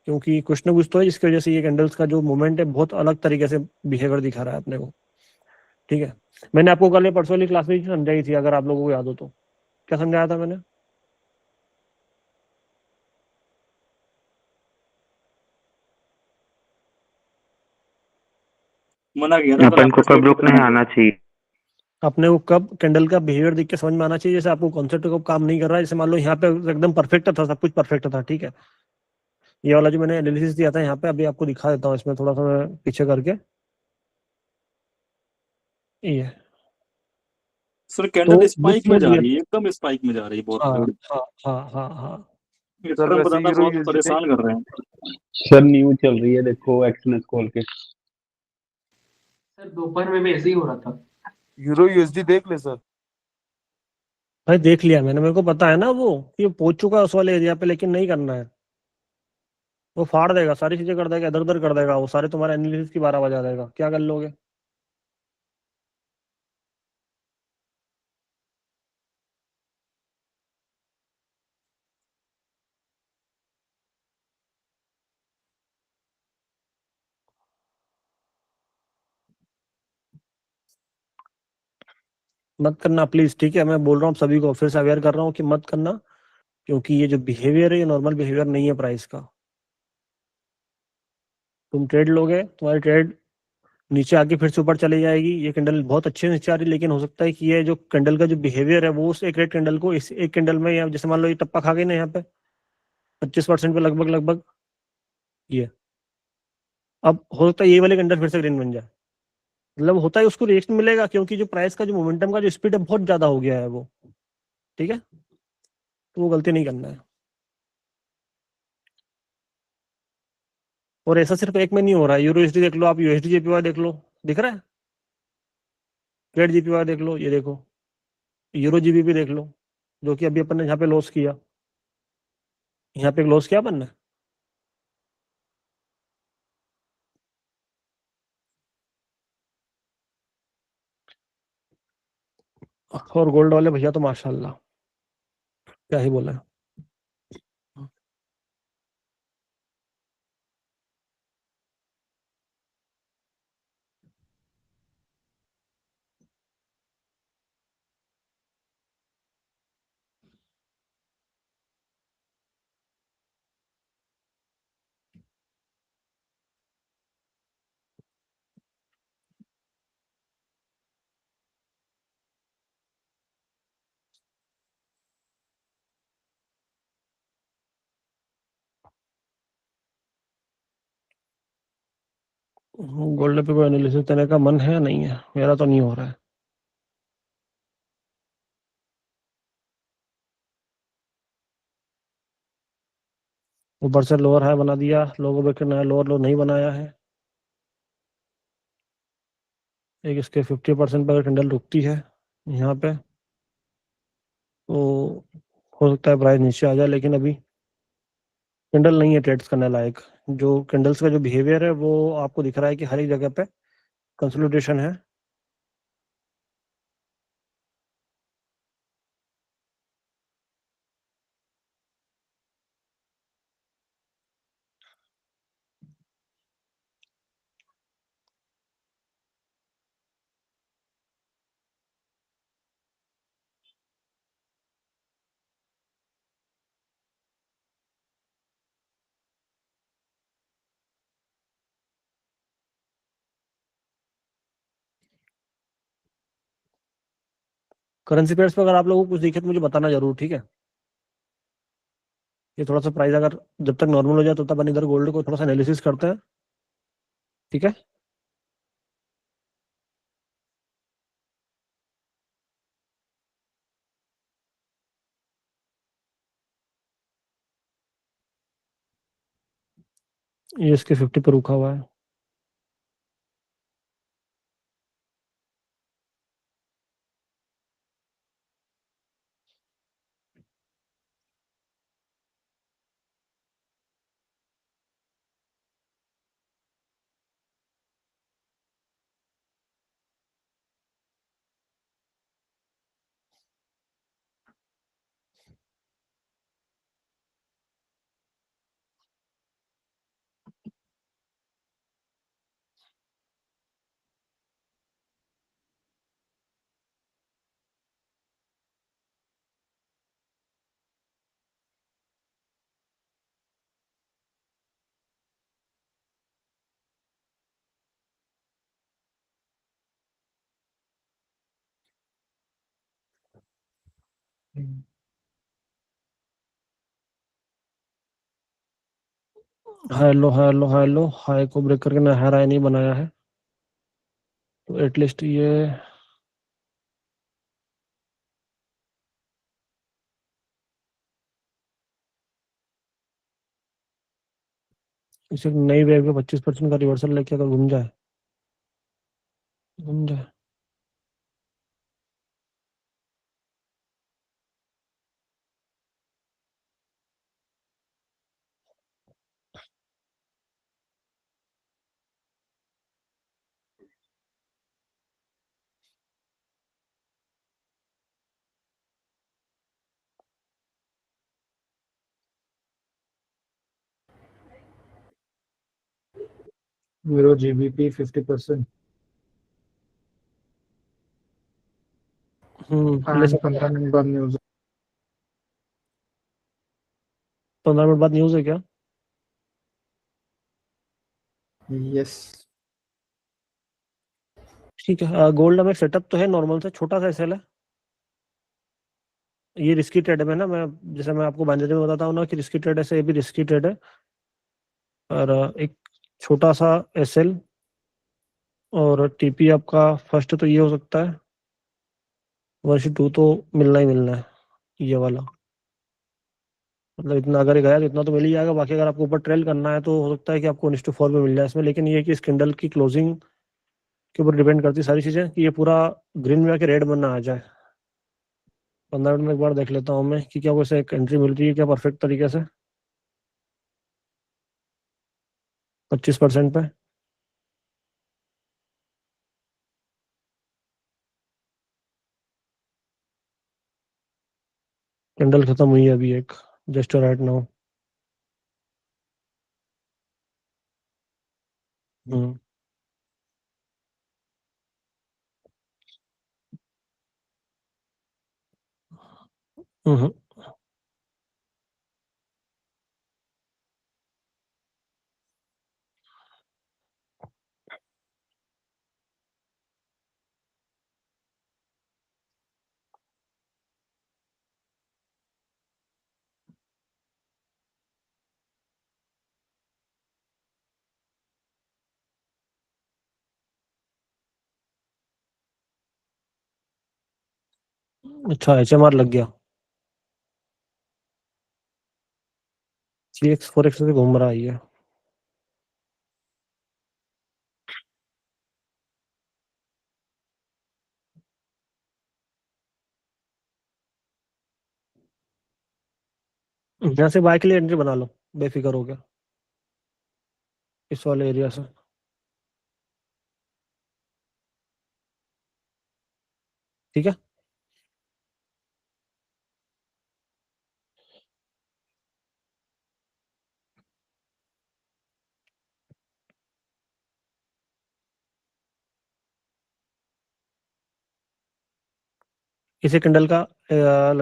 क्योंकि कुछ ना कुछ तो है जिसकी वजह से ये कैंडल्स का जो मूवमेंट है बहुत अलग तरीके से बिहेवियर दिखा रहा है अपने को। ठीक है, मैंने आपको कल परसों वाली क्लास में समझाई थी, अगर आप लोगों को याद हो तो। क्या समझाया था मैंने? मना किया था अपन को कब रुकना है, आना चाहिए। अपने को कब कैंडल का बिहेवियर देख के समझ में आना चाहिए। जैसे आपको कॉन्सेप्ट कब काम नहीं कर रहा है, जैसे मान लो यहाँ पे एकदम परफेक्ट था, सब कुछ परफेक्ट था, ठीक है। ये वाला जो मैंने एनालिसिस दिया था यहाँ पे, अभी आपको दिखा देता हूँ इसमें थोड़ा सा मैं पीछे करके। ये सर कैंडल तो स्पाइक में जा रही है, एकदम स्पाइक में जा रही है बहुत हाँ तगड़ी। हाँ सर एकदम वैसे बताना यूरो बहुत यूएसडी परेशान कर रहे हैं। सर न्यूज चल रही है, देखो एक्सनेस खोल के। सर दोपहर में भी ऐसे ही हो रहा था। यूरो यूएसडी देख ले सर। भाई देख लिया मैंने, मेरे को पता है ना वो कि ये पहुंच चुका है उस वाले एरिया पे, लेकिन नहीं करना है। वो फाड़ देगा, सारी चीजें कर देगा, इधर उधर कर देगा, वो सारे तुम्हारे एनालिसिस की 12 बजा देगा, क्या कर लोगे? मत करना प्लीज, ठीक है? मैं बोल रहा हूँ सभी को, फिर से अवेयर कर रहा हूँ कि मत करना, क्योंकि ये जो बिहेवियर है ये नॉर्मल बिहेवियर नहीं है प्राइस का। तुम ट्रेड लोगे, तुम्हारी ट्रेड नीचे आके फिर से ऊपर चली जाएगी। ये कैंडल बहुत अच्छे नीचे आ रही है, लेकिन हो सकता है कि ये जो कैंडल का जो बिहेवियर है वो उस एक रेड कैंडल को इस एक कैंडल में, या जैसे मान लो ये टप्पा खा गई ना यहाँ पे 25% पे लगभग लगभग, ये अब हो सकता है ये वाले कैंडल फिर से ग्रीन बन जाए। मतलब होता है उसको रिएक्शन मिलेगा, क्योंकि जो प्राइस का जो मोमेंटम का जो स्पीड है बहुत ज्यादा हो गया है वो, ठीक है? तो वो गलती नहीं करना है। और ऐसा सिर्फ एक में नहीं हो रहा है। यूरो एसडी देख लो आप, यूएसडी जेपीवाई देख लो, दिख रहा है? ट्रेड जेपीवाई देख लो, ये देखो, यूरो जीबीपी देख लो, जो कि अभी अपन ने यहाँ पे लॉस किया, यहाँ पे लॉस किया अपन ने। और गोल्ड वाले भैया तो माशाल्लाह, क्या ही बोला है। गोल्ड पे कोई एनालिसिस देने का मन है या नहीं है? मेरा तो नहीं हो रहा है। ऊपर से लोअर हाई बना दिया, लोगों पे नया लोअर लो नहीं बनाया है। एक इसके 50% पर कैंडल रुकती है यहाँ पे तो हो सकता है प्राइस नीचे आ जाए, लेकिन अभी कैंडल नहीं है ट्रेड्स करने लायक। जो कैंडल्स का जो बिहेवियर है वो आपको दिख रहा है कि हर एक जगह पे कंसोलिडेशन है। करेंसी पेयर्स पे अगर आप लोगों को कुछ दिखे तो मुझे बताना जरूर, ठीक है? ये थोड़ा सा प्राइस अगर जब तक नॉर्मल हो जाए तब तक अपन इधर गोल्ड को थोड़ा सा एनालिसिस करते हैं, ठीक है? ये इसके 50 पे रुका हुआ है। हेलो हेलो हेलो, हाई को ब्रेक करके ना हाई नहीं बनाया है, तो एटलीस्ट ये इसे नई वेव के 25% का रिवर्सल लेके अगर घूम जाए, घूम जाए यूरो जीबीपी 50%। ले सकते 15 मिनट बाद न्यूज। 15 मिनट बाद न्यूज है क्या? यस। ठीक है। गोल्ड में सेटअप तो है नॉर्मल से, छोटा सा एसएल है। ये रिस्की ट्रेड है ना, मैं जैसे मैं आपको बाइनरी में बताता हूँ ना कि रिस्की ट्रेड, ऐसे ये भी रिस्की ट्रेड है। और एक छोटा सा एसएल और टीपी आपका फर्स्ट तो ये हो सकता है, वर्ष 2 तो मिलना ही मिलना है ये वाला। मतलब इतना अगर ये गया तो इतना तो मिल ही जाएगा। बाकी अगर आपको ऊपर ट्रेल करना है तो हो सकता है कि आपको 1:4 में मिल जाए इसमें। लेकिन ये है कि इस कैंडल की क्लोजिंग के ऊपर डिपेंड करती है सारी चीजें, कि ये पूरा ग्रीन में आके रेड बनना आ जाए। 15 मिनट में एक बार देख लेता हूँ मैं कि क्या वैसे एक एंट्री मिल रही है क्या परफेक्ट तरीके से। 25% पे कैंडल खत्म हुई है अभी एक, जस्ट राइट नाउ। हम्म हम्म। अच्छा, एचएमआर लग गया। 3x 4x से घूम रहा है ये। यहाँ से बाय के लिए एंट्री बना लो, बेफिक्र हो गया इस वाले एरिया से। ठीक है। इसी कैंडल का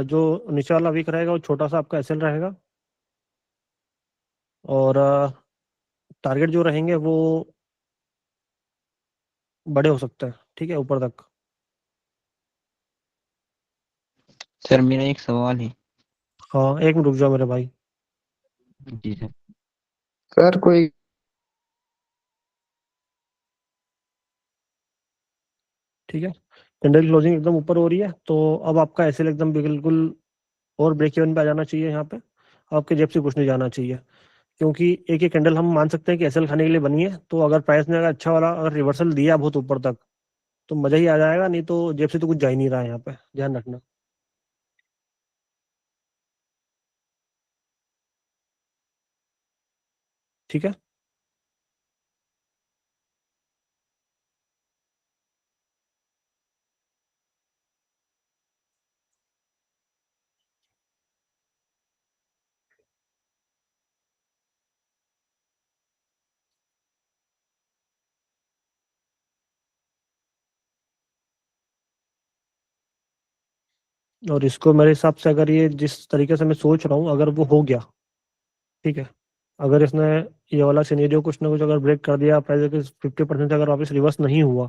जो नीचे वाला वीक रहेगा वो छोटा सा आपका एसएल रहेगा। और टारगेट जो रहेंगे वो बड़े हो सकते हैं, ठीक है, ऊपर तक। सर मेरा एक सवाल है। हाँ, एक मिनट रुक जाओ मेरे भाई। जी सर। सर कोई ठीक है, कैंडल की क्लोजिंग एकदम ऊपर हो रही है, तो अब आपका एसएल एकदम बिल्कुल और ब्रेक इवन पे आ जाना चाहिए। यहाँ पे आपके जेब से कुछ नहीं जाना चाहिए, क्योंकि एक एक कैंडल हम मान सकते हैं कि एसएल खाने के लिए बनी है। तो अगर प्राइस ने अगर अच्छा वाला अगर रिवर्सल दिया बहुत ऊपर तक तो मजा ही आ जाएगा, नहीं तो जेब से तो कुछ जा ही नहीं रहा है। यहाँ पे ध्यान रखना। ठीक है। और इसको मेरे हिसाब से अगर ये जिस तरीके से मैं सोच रहा हूँ अगर वो हो गया, ठीक है, अगर इसने ये वाला सिनेरियो कुछ ना कुछ अगर ब्रेक कर दिया, प्राइस 50% अगर वापस रिवर्स नहीं हुआ,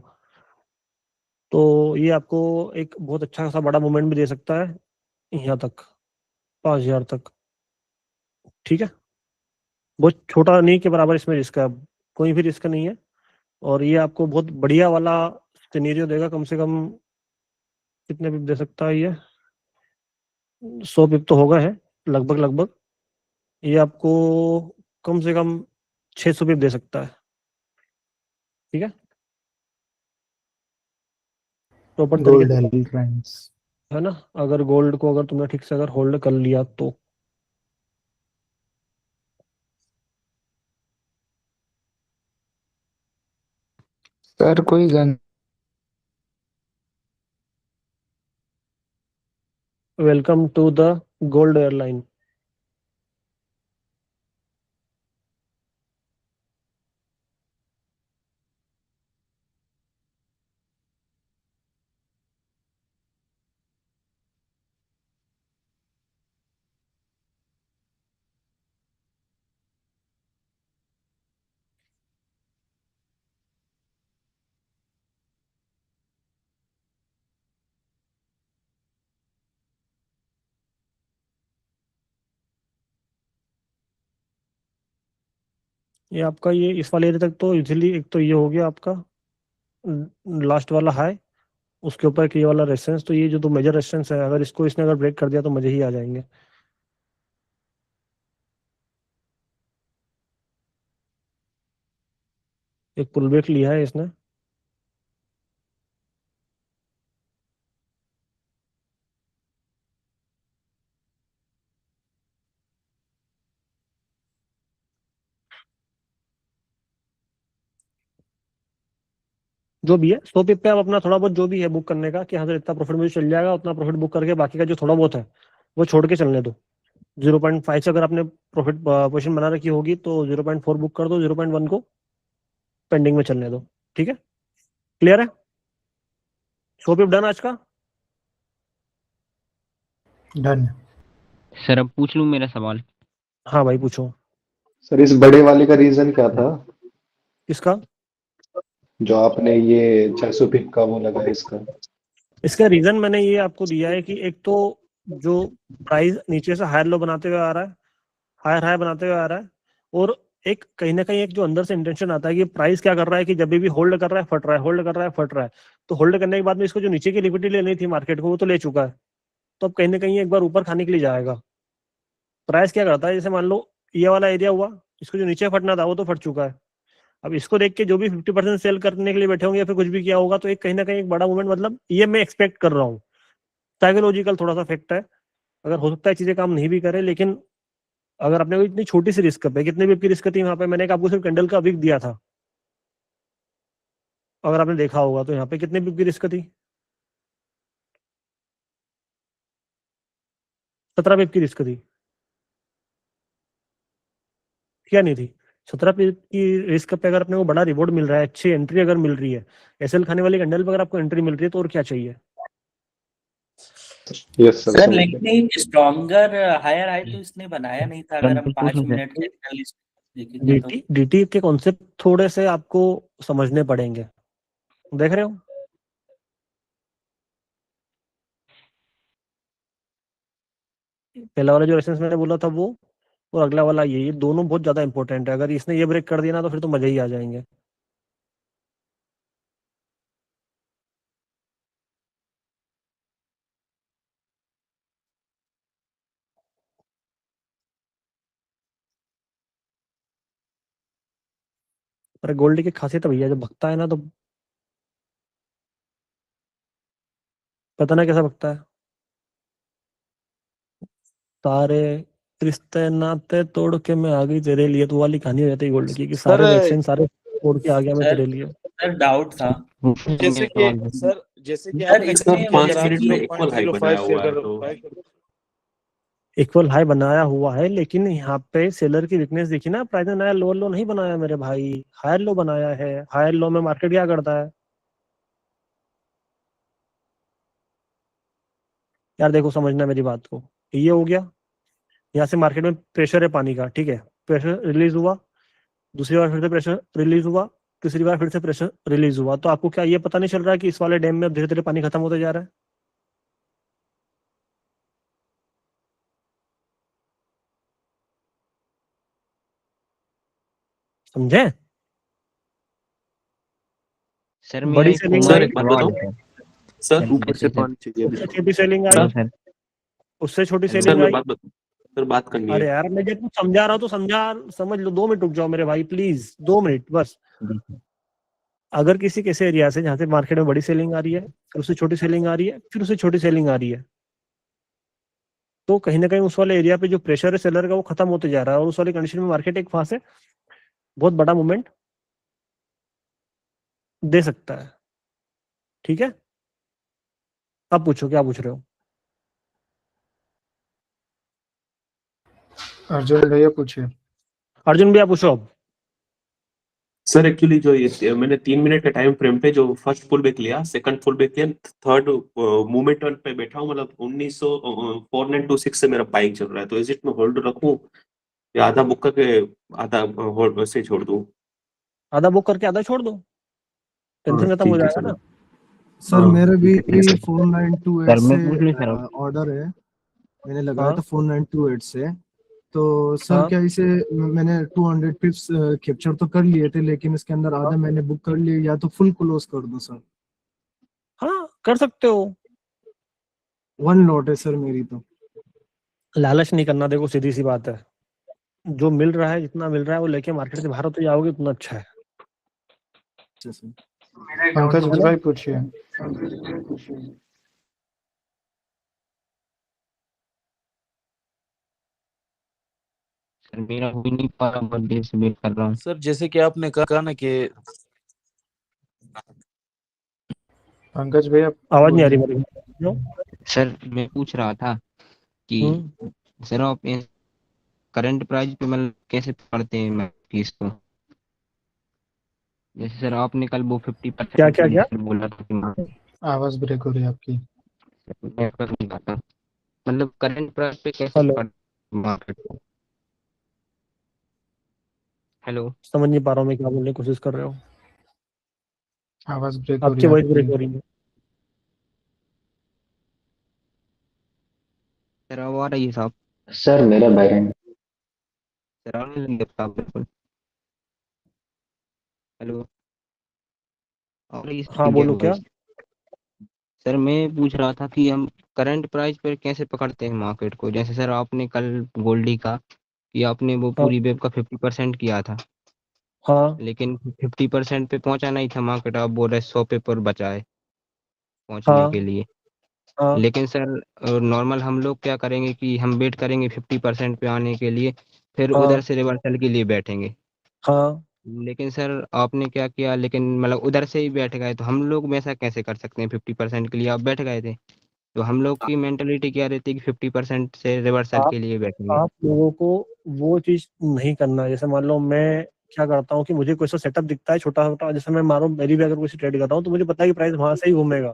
तो ये आपको एक बहुत अच्छा खासा बड़ा मूवमेंट भी दे सकता है यहाँ तक, 5,000 तक। ठीक है, बहुत छोटा नहीं के बराबर इसमें रिस्क है, अब कोई भी रिस्क नहीं है। और ये आपको बहुत बढ़िया वाला सिनेरियो देगा। कम से कम कितने पिप दे सकता है ये? 100 पिप तो होगा है लगभग लगभग। ये आपको कम से कम 600 पिप दे सकता है। ठीक है, प्रॉपर तरीके गोल्ड से, हेल ट्रेंड्स। है ना। अगर गोल्ड को अगर तुमने ठीक से अगर होल्ड कर लिया तो सर कोई gun. Welcome to the gold airline. ये आपका ये इस वाले एरिया तक तो इजीली, एक तो ये हो गया आपका लास्ट वाला हाई, उसके ऊपर एक ये वाला रेजिस्टेंस, तो ये जो दो मेजर रेजिस्टेंस है, अगर इसको इसने अगर ब्रेक कर दिया तो मजे ही आ जाएंगे। एक पुल बैक लिया है इसने, जो भी है 100 पिप पे आप अपना थोड़ा बहुत जो भी है बुक करने का कि हाँ सर इतना प्रॉफिट मुझे चल जाएगा, उतना प्रॉफिट बुक करके बाकी का जो थोड़ा बहुत है वो छोड़ के चलने दो। 0.5 से अगर आपने प्रॉफिट पोजीशन बना रखी होगी तो 0.4 बुक कर दो, 0.1 को पेंडिंग में चलने दो। ठीक है, क्लियर है? 100 पिप डन आज का। डन। सर अब पूछ लूं मेरा सवाल? हाँ भाई पूछो। सर इस बड़े वाले का रीजन क्या था, किसका? जो आपने ये 600 पिप का वो लगा इसका? इसका रीजन मैंने ये आपको दिया है कि एक तो जो प्राइस नीचे से हायर लो बनाते हुए आ रहा है, हायर हाई बनाते हुए आ रहा है, और एक कहीं ना कहीं एक जो अंदर से इंटेंशन आता है कि प्राइस क्या कर रहा है कि जब भी होल्ड कर रहा है फट रहा है, होल्ड कर रहा है फट रहा है, तो होल्ड करने के बाद में इसको जो नीचे की लिक्विडिटी लेनी थी मार्केट को वो तो ले चुका है, तो अब कहीं ना कहीं एक बार ऊपर खाने के लिए जाएगा। प्राइस क्या करता है, जैसे मान लो ये वाला एरिया हुआ, इसको जो नीचे फटना था वो तो फट चुका है, अब इसको देख के जो भी 50% सेल करने के लिए बैठे होंगे या फिर कुछ भी किया होगा, तो एक कहीं ना कहीं एक बड़ा मूवमेंट, मतलब ये मैं एक्सपेक्ट कर रहा हूँ। साइकोलॉजिकल थोड़ा सा फैक्ट है, अगर हो सकता है चीजें काम नहीं भी करे, लेकिन अगर आपने कोई इतनी छोटी सी रिस्क पे, कितने भी की रिस्क थी वहां पे, मैंने आपको सिर्फ कैंडल का विक दिया था, अगर आपने देखा होगा तो यहाँ पे कितने भी की रिस्क थी, 17 पिप की रिस्क थी, क्या नहीं थी? 17 पिप की रिस्क पे अगर अपने को बड़ा रिवॉर्ड मिल रहा है, अच्छी एंट्री अगर मिल रही है, एसएल खाने वाली कैंडल पे अगर आपको एंट्री मिल रही है, तो और क्या चाहिए? यस सर, सर लेकिन स्ट्रॉन्गर हायर हाई तो इसने बनाया नहीं था, अगर हम 5 मिनट के एनालिसिस देखेंगे तो। डीटी के कॉन्सेप्ट थोड़े से आपको समझने पड़ेंगे, देख रहे हो? पहला वाला जो रेफरेंस मैंने बोला था वो, और अगला वाला ये दोनों बहुत ज्यादा इंपॉर्टेंट है, अगर इसने ये ब्रेक कर दिया ना तो फिर तो मजे ही आ जाएंगे। पर गोल्ड की खासियत है भैया, जब भगता है ना तो पता ना कैसा भगता है, सारे रिश्ते नाते तोड़ के मैं आ गई तेरे लिए, तो वाली कहानी हो जाती है गोल्ड की कि सारे रिएक्शन सारे तोड़ के आ गया मैं तेरे लिए। सर डाउट था, जैसे कि सर सर इसने 5 मिनट में इक्वल हाई बनाया हुआ है, तो इक्वल हाई बनाया हुआ है, लेकिन यहाँ पे सेलर की वीकनेस देखी ना, प्राइस ने नया लोअर लो नहीं बनाया मेरे भाई, हायर लो बनाया है। हायर लो में मार्केट क्या करता है यार, देखो समझना मेरी बात को, ये हो गया, यहाँ से मार्केट में प्रेशर है पानी का, ठीक है, प्रेशर रिलीज हुआ, दूसरी बार फिर से प्रेशर रिलीज हुआ, तीसरी बार फिर से प्रेशर रिलीज हुआ, तो आपको क्या ये पता नहीं चल रहा है कि इस वाले डैम में अब धीरे धीरे पानी खत्म होता जा रहा है? समझे? सर बड़ी सेलिंग सर आई, एक बात बताओ सर, ऊपर से पानी चाहिए उससे छोटी सेलिंग आई, उससे छोटी सर सेलिंग मैं आई। बात बताऊं सर, बात करनी अरे है। यार मैं जब कुछ समझा रहा हूँ तो समझ लो, 2 मिनट रुक जाओ मेरे भाई प्लीज, 2 मिनट बस। अगर किसी कैसे एरिया से जहाँ से मार्केट में बड़ी सेलिंग आ रही है, फिर उससे छोटी सेलिंग आ रही है, फिर उससे छोटी सेलिंग आ रही है, तो कहीं ना कहीं उस वाले एरिया पे जो प्रेशर है सेलर का वो खत्म होते जा रहा है, और उस वाली कंडीशन में मार्केट एक वहां से बहुत बड़ा मूवमेंट दे सकता है। ठीक है, अब पूछो क्या पूछ रहे हो? अर्जुन भैया पूछिए। अर्जुन भैया पूछो अब। सर एक्चुअली जो ये मैंने 3 मिनट के टाइम फ्रेम पे जो फर्स्ट पुल बैक लिया, सेकंड पुल बैक लिया, थर्ड मूवमेंट पे बैठा हूँ, मतलब 4926 से मेरा बाइक चल रहा है, तो इज इट में होल्ड रखूं या आधा बुक करके आधा होल्ड से छोड़ दूं? आधा बुक करके आधा छोड़ दो, टेंशन खत्म हो जाएगा ना। सर मेरे भी सर 4928 मैं पूछ लूं सर? से ऑर्डर है, मैंने लगाया था 4928 से, तो सर हाँ। क्या इसे मैंने 200 पिप्स कैप्चर तो कर लिए थे, लेकिन इसके अंदर आधा मैंने बुक कर लिए, या तो फुल क्लोज कर दूं सर? हाँ कर सकते हो। 1 लॉट है सर मेरी तो। लालच नहीं करना, देखो सीधी सी बात है, जो मिल रहा है जितना मिल रहा है वो लेके मार्केट से बाहर होते जाओगे उतना अच्छा है। अच्छा सर। पंकज भाई पूछिए। सर मेरा हो ही नहीं पा रहा, बर्थडे से वेट कर रहा हूँ। सर जैसे कि आपने कहा ना कि पंकज भाई आप आवाज नहीं आ रही बोलिए। मेरी। सर मैं पूछ रहा था कि सर आप करंट प्राइस पे मतलब कैसे पढ़ते हैं मैं फीस को? जैसे सर आपने कल वो 50% क्या क्या क्या? बोला था कि आवाज ब्रेक हो रही है आपकी। नेटवर्क नहीं आता, मतलब करंट प्राइस पे कैसे हेलो, पढ़ते मार्केट को? हेलो समझ नहीं पा रहा हूँ मैं क्या बोलने की कोशिश कर रहे हो। आवाज ब्रेक हो रही आपकी है वॉइस आपकी। ब्रेक हो रही है। सर अब आ रही है साहब? सर मेरा बैलेंस सर आने लगी अब साहब बिल्कुल। हेलो आ रही है सर हाँ क्लियर बोलो क्या? वॉइस? सर मैं पूछ रहा था कि हम करंट प्राइस पर कैसे पकड़ते हैं मार्केट को? जैसे सर आपने कल गोल्डी का कि आपने वो हाँ पूरी वेब का 50% किया था, हाँ लेकिन 50% पे पहुंचा नहीं था मार्केट, आप बोल रहे 100 पे पर बचा है पहुंचने हाँ के लिए। हाँ लेकिन सर नॉर्मल हम लोग क्या करेंगे कि हम वेट करेंगे 50% पे आने के लिए, फिर उधर हाँ से रिवर्सल के लिए बैठेंगे। हाँ। लेकिन सर आपने क्या किया, लेकिन मतलब उधर से ही बैठ गए, तो हम लोग वैसा कैसे कर सकते हैं? 50% के लिए आप बैठ गए थे, तो हम लोग की मेंटलिटी क्या रहती है कि 50% से रिवर्सल आप के लिए बैठेंगे। आप लोगों को वो चीज नहीं करना है। जैसे मान लो मैं क्या करता हूँ कि मुझे कोई सा सेटअप दिखता है छोटा छोटा, जैसे मैं मानो मेरी भी अगर कोई ट्रेड कर रहा हूँ तो मुझे पता है कि प्राइस वहां से ही घूमेगा,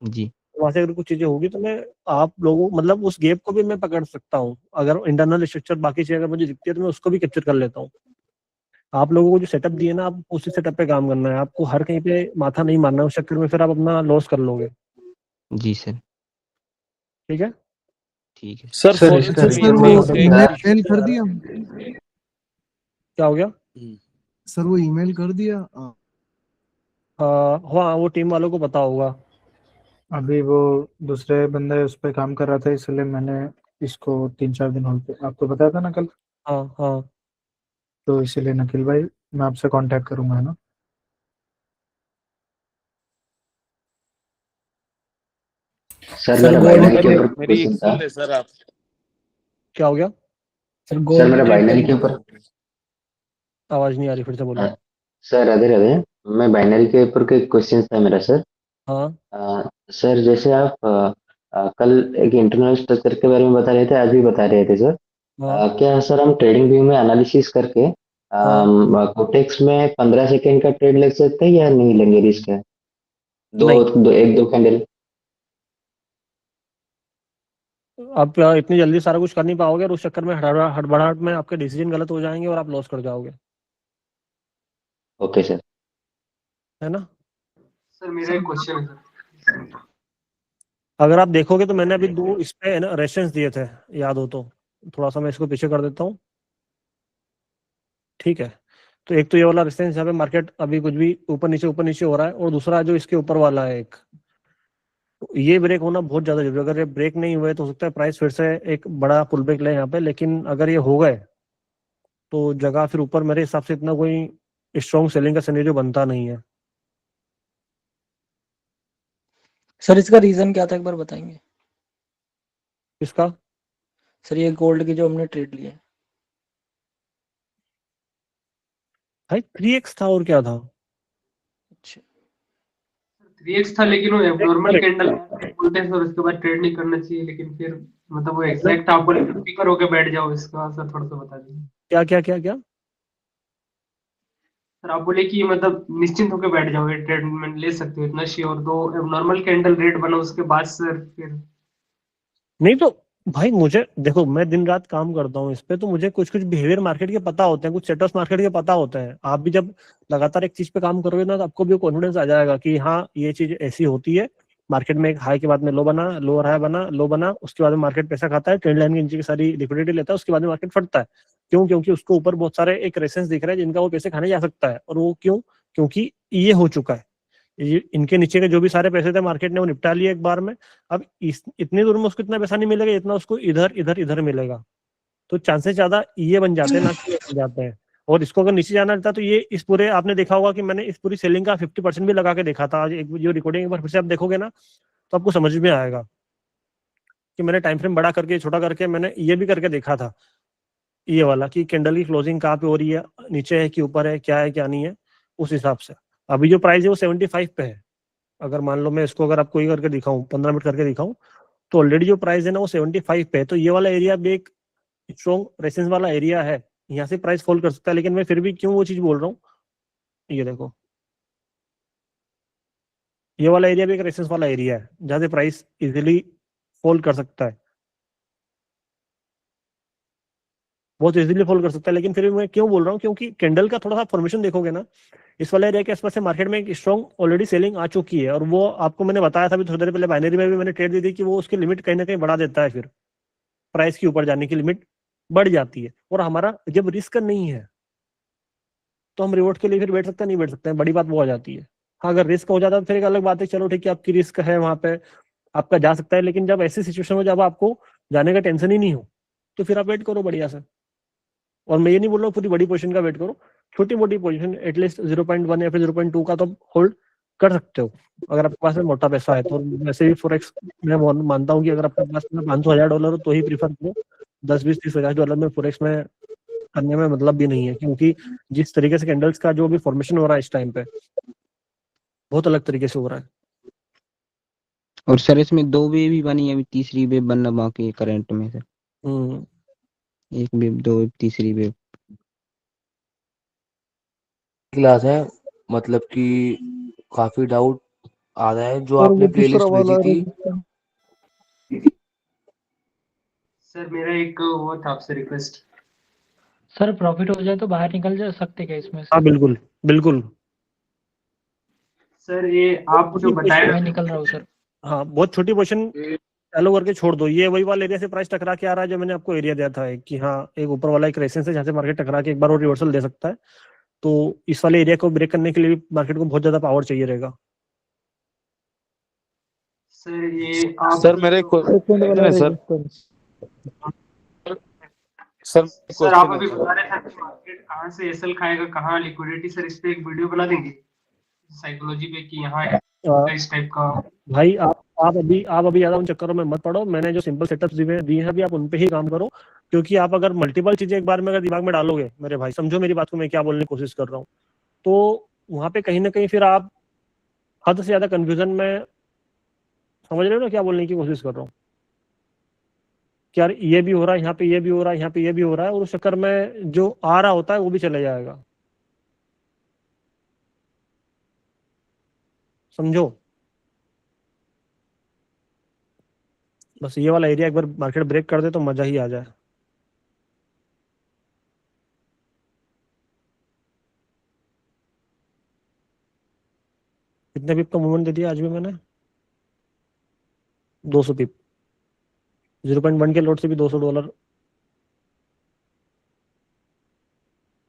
जी वहां से अगर कुछ चीजें होगी तो मैं आप लोगों मतलब उस गैप को भी मैं पकड़ सकता हूँ। अगर इंटरनल स्ट्रक्चर बाकी चीजें अगर मुझे दिखती है तो मैं उसको भी कैप्चर कर लेता हूँ। आप लोगों को जो सेटअप दिए ना, आप उसी सेटअप पे काम करना है, आपको हर कहीं पे माथा नहीं मारना है, उस चक्कर में फिर आप अपना लॉस कर लोगे। जी सर ठीक है। ठीक है। सर सर फॉरेक्स इसका अच्छा में सर, ये वो देख रहे ईमेल हैं मेल कर दिया? क्या हो गया? सर वो ईमेल कर दिया? हाँ वो टीम वालों को पता होगा। अभी वो दूसरे बंदे उस पर काम कर रहा था, इसलिए मैंने इसको 3-4 दिन हो गए, आपको बताया था ना कल, हाँ हाँ तो इसीलिए निखिल भाई मैं आपसे कांटेक्ट करूंगा, है ना। सर सर मेरा गोल्ड बाइनरी के ऊपर मेरी एक क्वेश्चन था। सुन ले सर आप। क्या हो गया? सर सर गोल्ड मेरा के बाइनरी के ऊपर आवाज नहीं आ रही, फिर से बोलो। सर राधे राधे, मैं बाइनरी के ऊपर के क्वेश्चन था मेरा सर। हाँ सर जैसे आप कल एक इंटरनल स्ट्रक्चर के बारे में बता रहे थे, आज भी बता रहे थे सर। हाँ क्या सर हम ट्रेडिंग व्यू में एनालिसिस करके हाँ। कोटेक्स में 15 सेकेंड का ट्रेड ले सकते हैं या नहीं लेंगे? रिस्क है नहीं, एक दो कैंडल। आप इतनी जल्दी सारा कुछ कर नहीं पाओगे और उस चक्कर में हड़बड़ाहट में आपके डिसीजन गलत हो जाएंगे और आप लॉस कर जाओगे, ओके सर। है ना। सर मेरा एक क्वेश्चन है सर। अगर आप देखोगे तो मैंने अभी दो इस पे ना रेफरेंस दिए थे, याद हो तो। थोड़ा सा मैं इसको पीछे कर देता हूँ। ठीक है, तो एक तो ये वाला रेफरेंस यहाँ पे मार्केट अभी कुछ भी ऊपर नीचे हो रहा है, और दूसरा जो इसके ऊपर वाला है एक, तो ये ब्रेक होना बहुत ज्यादा जरूरी है। अगर ये ब्रेक नहीं हुए तो हो सकता है प्राइस फिर से एक बड़ा पुल बैक ले यहाँ पे, लेकिन अगर ये हो गए तो जगह फिर ऊपर मेरे हिसाब से इतना कोई स्ट्रॉन्ग सेलिंग का सिनेरियो बनता नहीं है। सर इसका रीजन क्या था, एक बार बताएंगे? इसका सर ये गोल्ड की जो हमने ट्रेड ली है। भाई 3x था और क्या था? अच्छा 3x था, लेकिन वो एबनॉर्मल करेक्ट। कैंडल बोलते हैं सर, उसके बाद ट्रेड नहीं करना चाहिए, लेकिन फिर मतलब वो एग्जैक्ट आप बोले स्पीकर होके बैठ जाओ, इसका सर थोड़ा सा बता दीजिए। क्या क्या क्या क्या? सर आप बोले कि मतलब निश्चिंत होकर बैठ जाओ, ये ट्रेड में ले सकते हो इतना श्योर, दो नॉर्मल कैंडल रेट बना उसके बाद सर फिर। नहीं तो भाई मुझे देखो, मैं दिन रात काम करता हूँ इस पे, तो मुझे कुछ कुछ बिहेवियर मार्केट के पता होते हैं, कुछ सेटअप्स मार्केट के पता होते हैं। आप भी जब लगातार एक चीज पे काम करोगे ना तो आपको भी कॉन्फिडेंस आ जाएगा कि हाँ ये चीज ऐसी होती है मार्केट में एक हाई के बाद में लो बना, लोअर हाई बना, लो बना, उसके बाद में मार्केट पैसा खाता है, ट्रेंड लाइन के नीचे की सारी लिक्विडिटी लेता है, उसके बाद में मार्केट फटता है। क्यों? क्योंकि उसको ऊपर बहुत सारे एक रेसेंस दिख रहे हैं जिनका वो पैसे खाने जा सकता है। और वो क्यों? क्योंकि ये हो चुका है, ये इनके नीचे के जो भी सारे पैसे थे मार्केट ने वो निपटा लिए एक बार में। अब इतनी दूर में उसको इतना पैसा नहीं मिलेगा जितना उसको इधर इधर इधर मिलेगा। तो चांसेस ज्यादा ये बन जाते हैं ना कि ये बन जाते हैं। और इसको अगर नीचे जाना रहता तो ये इस पूरे, आपने देखा होगा कि मैंने इस पूरी सेलिंग का 50% भी लगा के देखा था। आज एक जो रिकॉर्डिंग एक बार फिर से आप देखोगे ना तो आपको समझ में आएगा कि मैंने टाइम फ्रेम बड़ा करके छोटा करके मैंने ये भी करके देखा था, ये वाला कि कैंडल की क्लोजिंग कहाँ पे हो रही है, नीचे है कि ऊपर है, क्या है क्या नहीं है, उस हिसाब से। अभी जो प्राइस है वो 75 पे है। अगर मान लो मैं इसको अगर आपको ये करके दिखाऊं, 15 मिनट करके दिखाऊं, तो ऑलरेडी जो प्राइस है ना वो 75 पे है। तो ये वाला एरिया भी एक स्ट्रॉन्ग रेसिस्टेंस वाला एरिया है, यहाँ से प्राइस फॉल कर सकता है। लेकिन मैं फिर भी क्यों वो चीज बोल रहा हूँ, ये देखो, ये वाला एरिया भी एक रेसिस्टेंस वाला एरिया है जहाँ से प्राइस इजीली फॉल कर सकता है, बहुत इजीली फॉल कर सकता है। लेकिन फिर भी मैं क्यों बोल रहा हूँ, क्योंकि कैंडल का थोड़ा सा फॉर्मेशन देखोगे ना, इस वाले एरिया के आसपास से मार्केट में एक स्ट्रॉन्ग ऑलरेडी सेलिंग आ चुकी है। और वो आपको मैंने बताया था अभी थोड़ी देर पहले, बाइनरी में भी मैंने ट्रेड दी थी कि वो उसकी लिमिट कहीं ना कहीं बढ़ा देता है, फिर प्राइस के ऊपर जाने की लिमिट बढ़ जाती है। और हमारा जब रिस्क नहीं है तो हम रिवॉर्ड के लिए फिर बैठ सकते हैं, नहीं बैठ सकते हैं, बड़ी बात वो आ जाती है। हाँ, अगर रिस्क हो जाता है तो फिर एक अलग बात है, चलो ठीक है आपकी रिस्क है वहां पे, आपका जा सकता है। लेकिन जब ऐसी सिचुएशन में जब आपको जाने का टेंशन ही नहीं हो तो फिर आप वेट करो बढ़िया से। और मैं ये नहीं बोल रहा हूँ पूरी बड़ी पोजीशन का वेट करो, छोटी मोटी पोजीशन एटलीस्ट 0.1 या फिर 0.2 का तो होल्ड कर सकते हो अगर आपके पास में मोटा पैसा है तो। वैसे भी फॉरेक्स मैं मानता हूँ कि अगर आपके पास में $500,000 हो तो ही प्रीफर करो, 10-20-30 हज़ार डॉलर में फॉरेक्स में करने में मतलब भी नहीं है। क्योंकि जिस तरीके से कैंडल्स का जो भी फॉर्मेशन हो रहा है इस टाइम पे बहुत अलग तरीके से हो रहा है। और सर इसमें 2 वेव भी बनी है, अभी तीसरी वेव बनना बाकी है करंट में सर। एक वेव, 2 वेव, तीसरी वेव। क्लास है, मतलब कि काफी डाउट आ रहा है जो और आपने वो प्लेलिस्ट दूसरा भेजी वाला थी। सर मेरा एक वो था आपसे रिक्वेस्ट। सर प्रॉफिट हो जाए तो बाहर निकल जा सकते क्या इसमें से? हाँ बिल्कुल बिल्कुल। सर ये आप जो बताए मैं निकल रहा हूँ सर। हाँ, बहुत छोटी पोजीशन चालू करके छोड़ दो। ये वही वाला एरिया से प्राइस टकरा के आ रहा है जो मैंने आपको एरिया दिया था कि हाँ एक ऊपर वाला एक रेसेंस है जहाँ से मार्केट टकरा के एक बार और रिवर्सल दे सकता है। तो इस वाले एरिया को ब्रेक करने के लिए भी मार्केट को बहुत ज्यादा पावर चाहिए रहेगा। सर ये आप सर मेरे सेकंड क्वेश्चन वाला है सर। रेजिस्टेंस। सर सर आप क्वेश्चन है अभी सर। बता रहे थे कि मार्केट कहाँ से एसएल खाएगा, कहाँ लिक्विडिटी। सर इस पे एक वीडियो बना देंगे साइकोलॉजी पे कि यहाँ इस टाइप का। भाई आप अभी ज्यादा उन चक्करों में मत पड़ो। मैंने जो सिंपल सेटअप्स दिए हैं अभी आप उन पे ही काम करो। क्योंकि आप अगर मल्टीपल चीजें एक बार में अगर दिमाग में डालोगे मेरे भाई, समझो मेरी बात को मैं क्या बोलने की कोशिश कर रहा हूँ, तो वहां पे कहीं ना कहीं फिर आप हद से ज्यादा कंफ्यूजन में, समझ रहे हो ना क्या बोलने की कोशिश कर रहा हूँ कि यार ये भी हो रहा है यहाँ पे, ये भी हो रहा है यहाँ पे, ये भी हो रहा है, और उस चक्कर में जो आ रहा होता है वो भी चले जाएगा। समझो, बस ये वाला एरिया एक बार मार्केट ब्रेक कर दे तो मजा ही आ जाए। कितने पिप का मूवमेंट दे दिया आज भी मैंने? 200 पिप। 0.1 के लोड से भी $200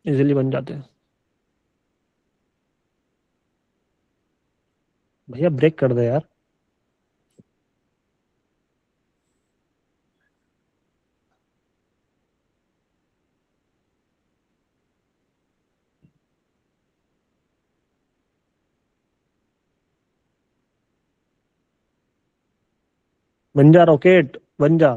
इजीली बन जाते हैं। भैया ब्रेक कर दे यार। बन जा रॉकेट, बन जा।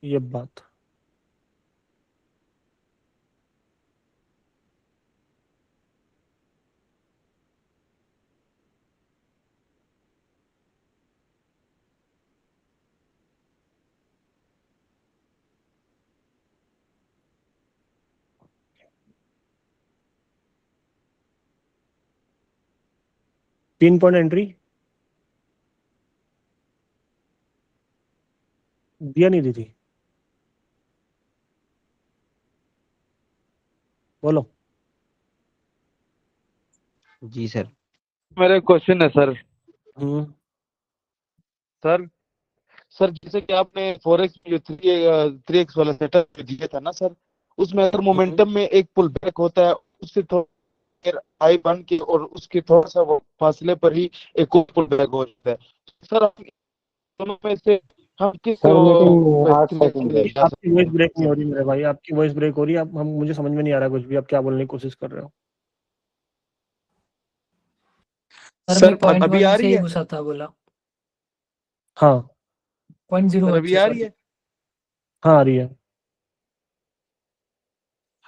ये बात तीन पॉइंट एंट्री दिया नहीं दी थी? बोलो। जी सर। मेरा क्वेश्चन है सर। हम्म। सर सर जैसे कि आपने फॉरेक्स जो 3x वाला सेटअप दिया था ना सर, उसमें अगर मोमेंटम में एक पुल बैक होता है, उससे थोड़ा हाई बन के और उसके थोड़ा सा वो फासले पर ही एक और पुल बैक हो जाता है। सर हम दोनों में से हम किस सर लेकिन पे 8 select सेकंड किया है। जा आपकी सकते वॉइस हैं? ब्रेक नहीं हो रही मेरे भाई, आपकी वॉइस ब्रेक हो रही है। हम मुझे समझ में नहीं आ रहा कुछ भी, आप क्या बोलने की कोशिश कर रहे हो? सर मैं सर पॉइंट अभी आ वन से रही ही है? घुसा था बोला। हाँ 0.01 सर अभी से आ सर। रही है? हाँ आ रही है।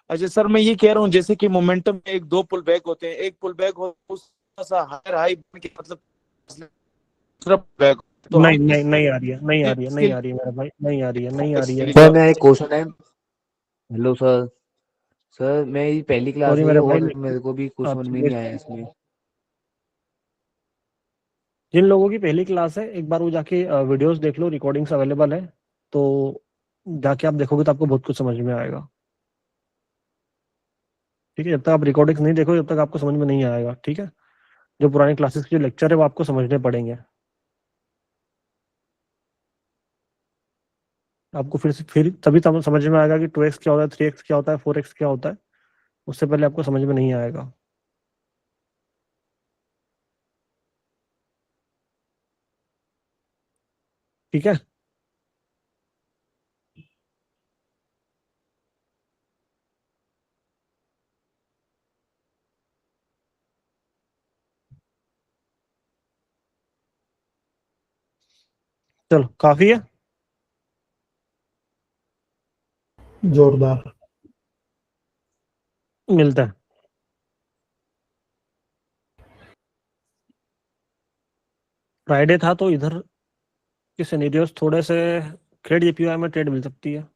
अच्छा सर मैं ये कह रहा हूँ जैसे कि मोमेंटम में एक दो पुल बैक होते हैं, एक पुल बैक हो उस सा हायर हाई बन के मतलब दूसरा पुल बैक, तो नहीं हम नहीं किस नहीं आ रही है, नहीं आ रही है, किसके नहीं आ रही है मेरे भाई, नहीं आ रही है, नहीं आ रही है। लिए सर जा मेरा एक सकते हैं? क्वेश्चन है। Hello sir. सर मेरी पहली क्लास सॉरी है ये मेरे भाई, और लेकिन मेरे को भी कुछ समझ आपकी में नहीं वॉइस, आया इसमें। जिन लोगों की पहली क्लास है एक बार वो जाके वीडियोस देख लो, रिकॉर्डिंग्स अवेलेबल है, तो जाके आप देखोगे तो आपको बहुत कुछ समझ में आएगा। ठीक है, जब तक आप रिकॉर्डिंग्स नहीं देखोगे जब तक आपको समझ में नहीं आएगा। ठीक है, जो पुरानी क्लासेस के जो लेक्चर है वो आपको समझने पड़ेंगे। आपको फिर तभी समझ में आएगा कि 2x क्या होता है, 3x क्या होता है, 4x क्या होता है। उससे पहले आपको समझ में नहीं आएगा। ठीक है। चलो काफी है। जोरदार। मिलता है। फ्राइडे था तो इधर के सिनेरियोस थोड़े से क्रेड जेपीवाई में ट्रेड मिल सकती है।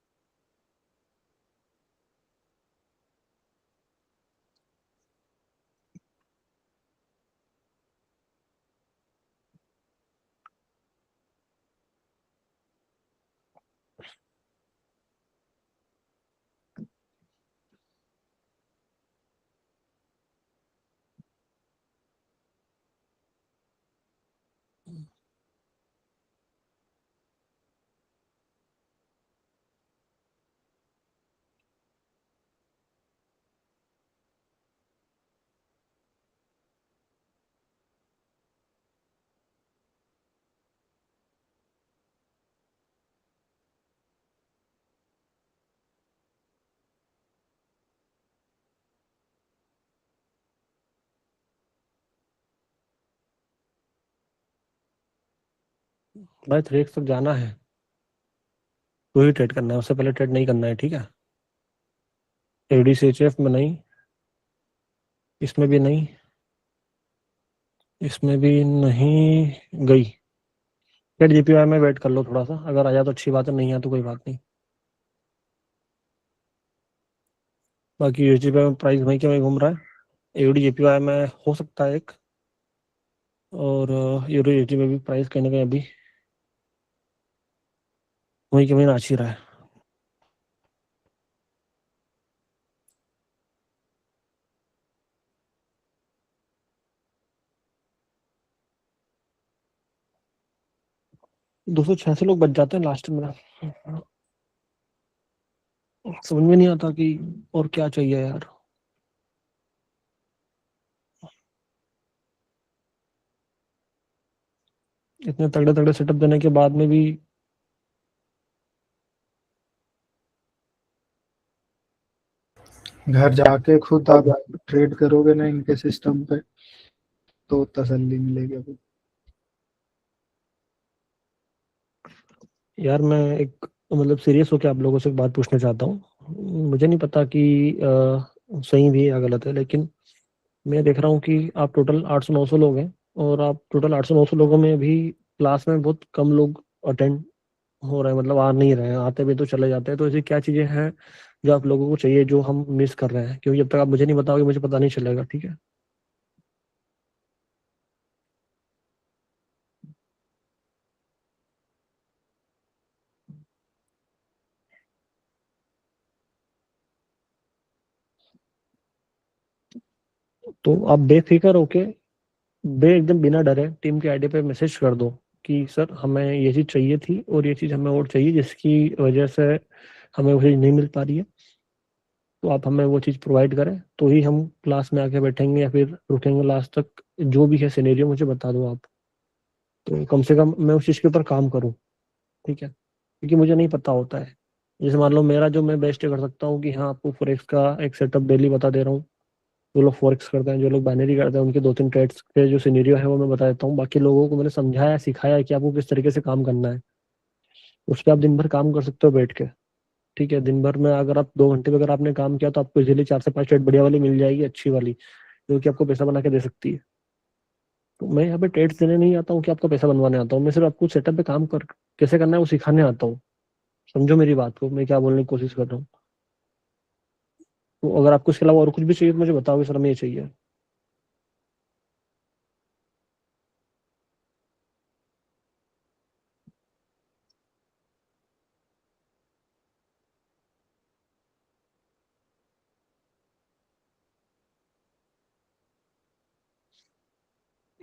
भाई 3x तक जाना है तो ही ट्रेड करना है, उससे पहले ट्रेड नहीं करना है। ठीक है, एडीसीएचएफ में नहीं, इसमें भी नहीं, इसमें भी नहीं गई। ट्रेड जेपीवाई में वेट कर लो थोड़ा सा, अगर आ जाए तो अच्छी बात है, नहीं आया तो कोई बात नहीं। बाकी यूएसडीपी में प्राइस वहीं के वहीं घूम रहा है। एडी जेपीवाई में हो सकता है एक, और यूरो यूएसडी में भी प्राइस कहीं ना कहीं अभी वहीं के वहीं नाच ही रहा है। दो सौ छियासी लोग बच जाते हैं लास्ट में। समझ में नहीं आता कि और क्या चाहिए यार। इतने तगड़े तगड़े सेटअप देने के बाद में भी घर जाके खुद आप ट्रेड करोगे ना इनके सिस्टम पे तो तसल्ली मिलेगी अभी। यार मैं एक मतलब सीरियस होकर आप लोगों से एक बात पूछना चाहता हूँ। मुझे नहीं पता कि सही भी है या गलत है, लेकिन मैं देख रहा हूँ कि आप टोटल 800-900 लोग हैं, और आप टोटल 800-900 लोगों में भी क्लास में बहुत कम लोग अटेंड हो रहे हैं, मतलब आ नहीं रहे हैं, आते भी तो चले जाते हैं। तो ऐसी क्या चीज़ें हैं जो आप लोगों को चाहिए जो हम मिस कर रहे हैं? क्योंकि जब तक आप मुझे नहीं बताओगे मुझे पता नहीं चलेगा। ठीक है। तो आप बेफिक्र होके एकदम बिना डरे टीम के आईडी पे मैसेज कर दो कि सर हमें ये चीज़ चाहिए थी और ये चीज़ हमें और चाहिए, जिसकी वजह से हमें वो चीज़ नहीं मिल पा रही है, तो आप हमें वो चीज़ प्रोवाइड करें तो ही हम क्लास में आके बैठेंगे या फिर रुकेंगे लास्ट तक। जो भी है सिनेरियो मुझे बता दो आप, तो कम से कम मैं उस चीज़ के ऊपर काम करूँ, ठीक है? क्योंकि मुझे नहीं पता होता है। जैसे मान लो मेरा जो मैं बेस्ट कर सकता हूँ कि हाँ आपको फॉरेक्स का एक सेटअप डेली बता दे रहा हूँ। जो लोग फॉरेक्स करते हैं, जो लोग बाइनरी करते हैं, उनके 2-3 ट्रेड्स के जो सिनेरियो है वो मैं बता देता हूँ। बाकी लोगों को मैंने समझाया सिखाया कि आपको किस तरीके से काम करना है। उस पर आप दिन भर काम कर सकते हो बैठ के, ठीक है? दिन भर में अगर आप 2 घंटे में अगर आपने काम किया तो आपको इजीली 4 से 5 ट्रेड बढ़िया वाली मिल जाएगी, अच्छी वाली, जो कि आपको पैसा बना के दे सकती है। तो मैं यहाँ पे ट्रेड्स देने नहीं आता हूँ कि आपको पैसा बनवाने आता हूँ। मैं सिर्फ आपको सेटअप पे काम कर कैसे करना है वो सिखाने आता हूँ। समझो मेरी बात को, मैं क्या बोलने की कोशिश कर रहा हूँ। तो अगर आपको इसके अलावा और कुछ भी चाहिए तो मुझे बताओ सर, हमें ये चाहिए।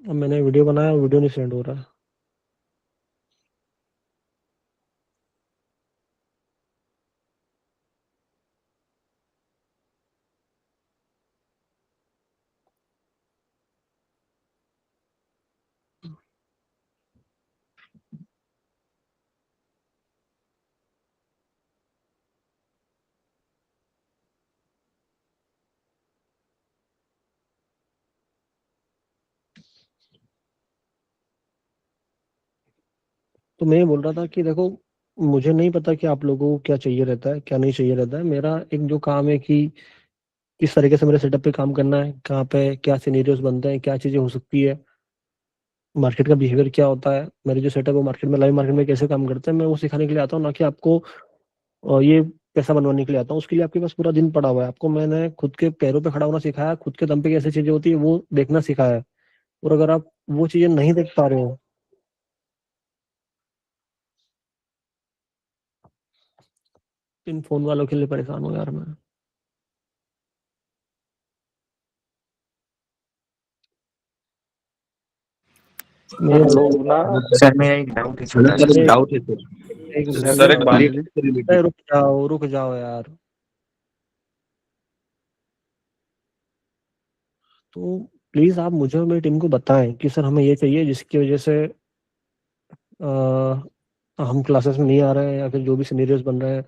अब मैंने वीडियो बनाया, वीडियो नहीं सेंड हो रहा है। तो मैं ये बोल रहा था कि देखो, मुझे नहीं पता कि आप लोगों को क्या चाहिए रहता है, क्या नहीं चाहिए रहता है। मेरा एक जो काम है कि किस तरीके से मेरे सेटअप पे काम करना है, कहाँ पे क्या सिनेरियोस बनते हैं, क्या चीज़ें हो सकती है, मार्केट का बिहेवियर क्या होता है, मेरे जो सेटअप है मार्केट में, लाइव मार्केट में कैसे काम करते हैं, मैं वो सिखाने के लिए आता हूँ, ना कि आपको ये पैसा बनवाने के लिए आता हूँ। उसके लिए आपके पास पूरा दिन पड़ा हुआ है। आपको मैंने खुद के पैरों पे खड़ा होना सिखाया, खुद के दम पे कैसे चीजें होती है वो देखना सिखाया है। और अगर आप वो चीजें नहीं देख पा रहे हो, इन फोन वालों के लिए परेशान हूँ यार मैं। सर मेरा एक डाउट है, छोटा सा डाउट है सर। रुक जाओ यार। तो प्लीज आप मुझे और मेरी टीम को बताएं कि सर हमें ये चाहिए, जिसकी वजह से हम क्लासेस में नहीं आ रहे हैं, या फिर जो भी सिनेरियोस बन रहे हैं,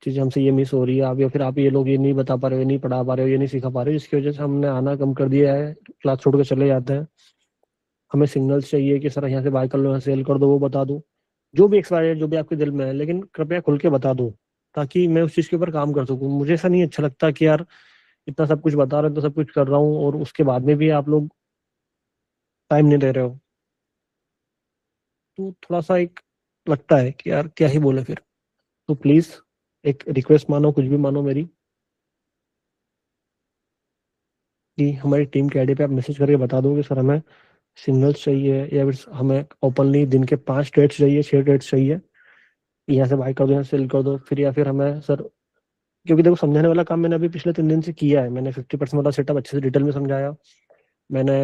चीज़ें हमसे ये मिस हो रही है, आप या फिर आप ये लोग ये नहीं बता पा रहे हो, ये नहीं पढ़ा पा रहे हो, ये नहीं सिखा पा रहे हो, जिसकी वजह से हमने आना कम कर दिया है, क्लास छोड़ के चले जाते हैं। हमें सिग्नल्स चाहिए कि सर यहाँ से बाय कर लो, यहाँ सेल कर दो, वो बता दो, जो भी एक्सपायर जो भी आपके दिल में है, लेकिन कृपया खुल के बता दो ताकि मैं उस चीज़ के ऊपर काम कर सकूँ। मुझे ऐसा नहीं अच्छा लगता कि यार इतना सब कुछ बता रहे हो, तो सब कुछ कर रहा हूँ और उसके बाद में भी आप लोग टाइम नहीं दे रहे हो, तो थोड़ा सा एक लगता है कि यार क्या ही बोले फिर। तो प्लीज एक रिक्वेस्ट मानो, कुछ भी मानो मेरी, कि हमारी टीम के आईडी पे आप मैसेज करके बता दो कि सर हमें सिग्नल्स चाहिए, या फिर हमें ओपनली दिन के 5 ट्रेड्स चाहिए, 6 ट्रेड्स चाहिए, यहाँ से बाय कर दो, यहाँ से सेल कर दो। फिर या फिर हमें सर, क्योंकि देखो समझाने वाला काम मैंने अभी पिछले 3 दिन से किया है। मैंने 50% वाला सेटअप अच्छे से डिटेल में समझाया, मैंने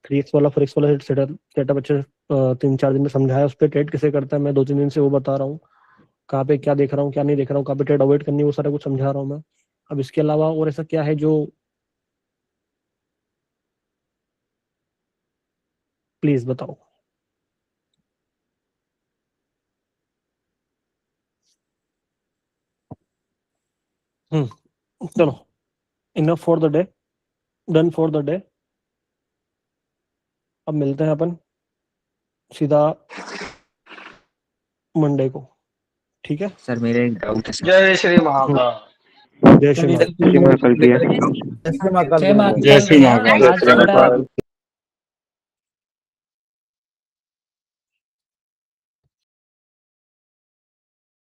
3x वाला 4x वाला सेटअप अच्छे से 3-4 दिन में समझाया। उस पर ट्रेड कैसे करता है मैं 2-3 दिन से वो बता रहा हूँ, कहाँ पे क्या देख रहा हूँ, क्या नहीं देख रहा हूँ, कहाँ पे ट्रेड अवॉइड करनी है, वो सारा कुछ समझा रहा हूँ मैं। अब इसके अलावा और ऐसा क्या है जो, प्लीज बताओ। चलो, enough for the day, done for the day. अब मिलते हैं अपन सीधा मंडे को, ठीक है? सर मेरा एक डाउट है सर। जय श्री महाकाल। जय श्री महाकाल। जय श्री महाकाल। जय श्री महाकाल।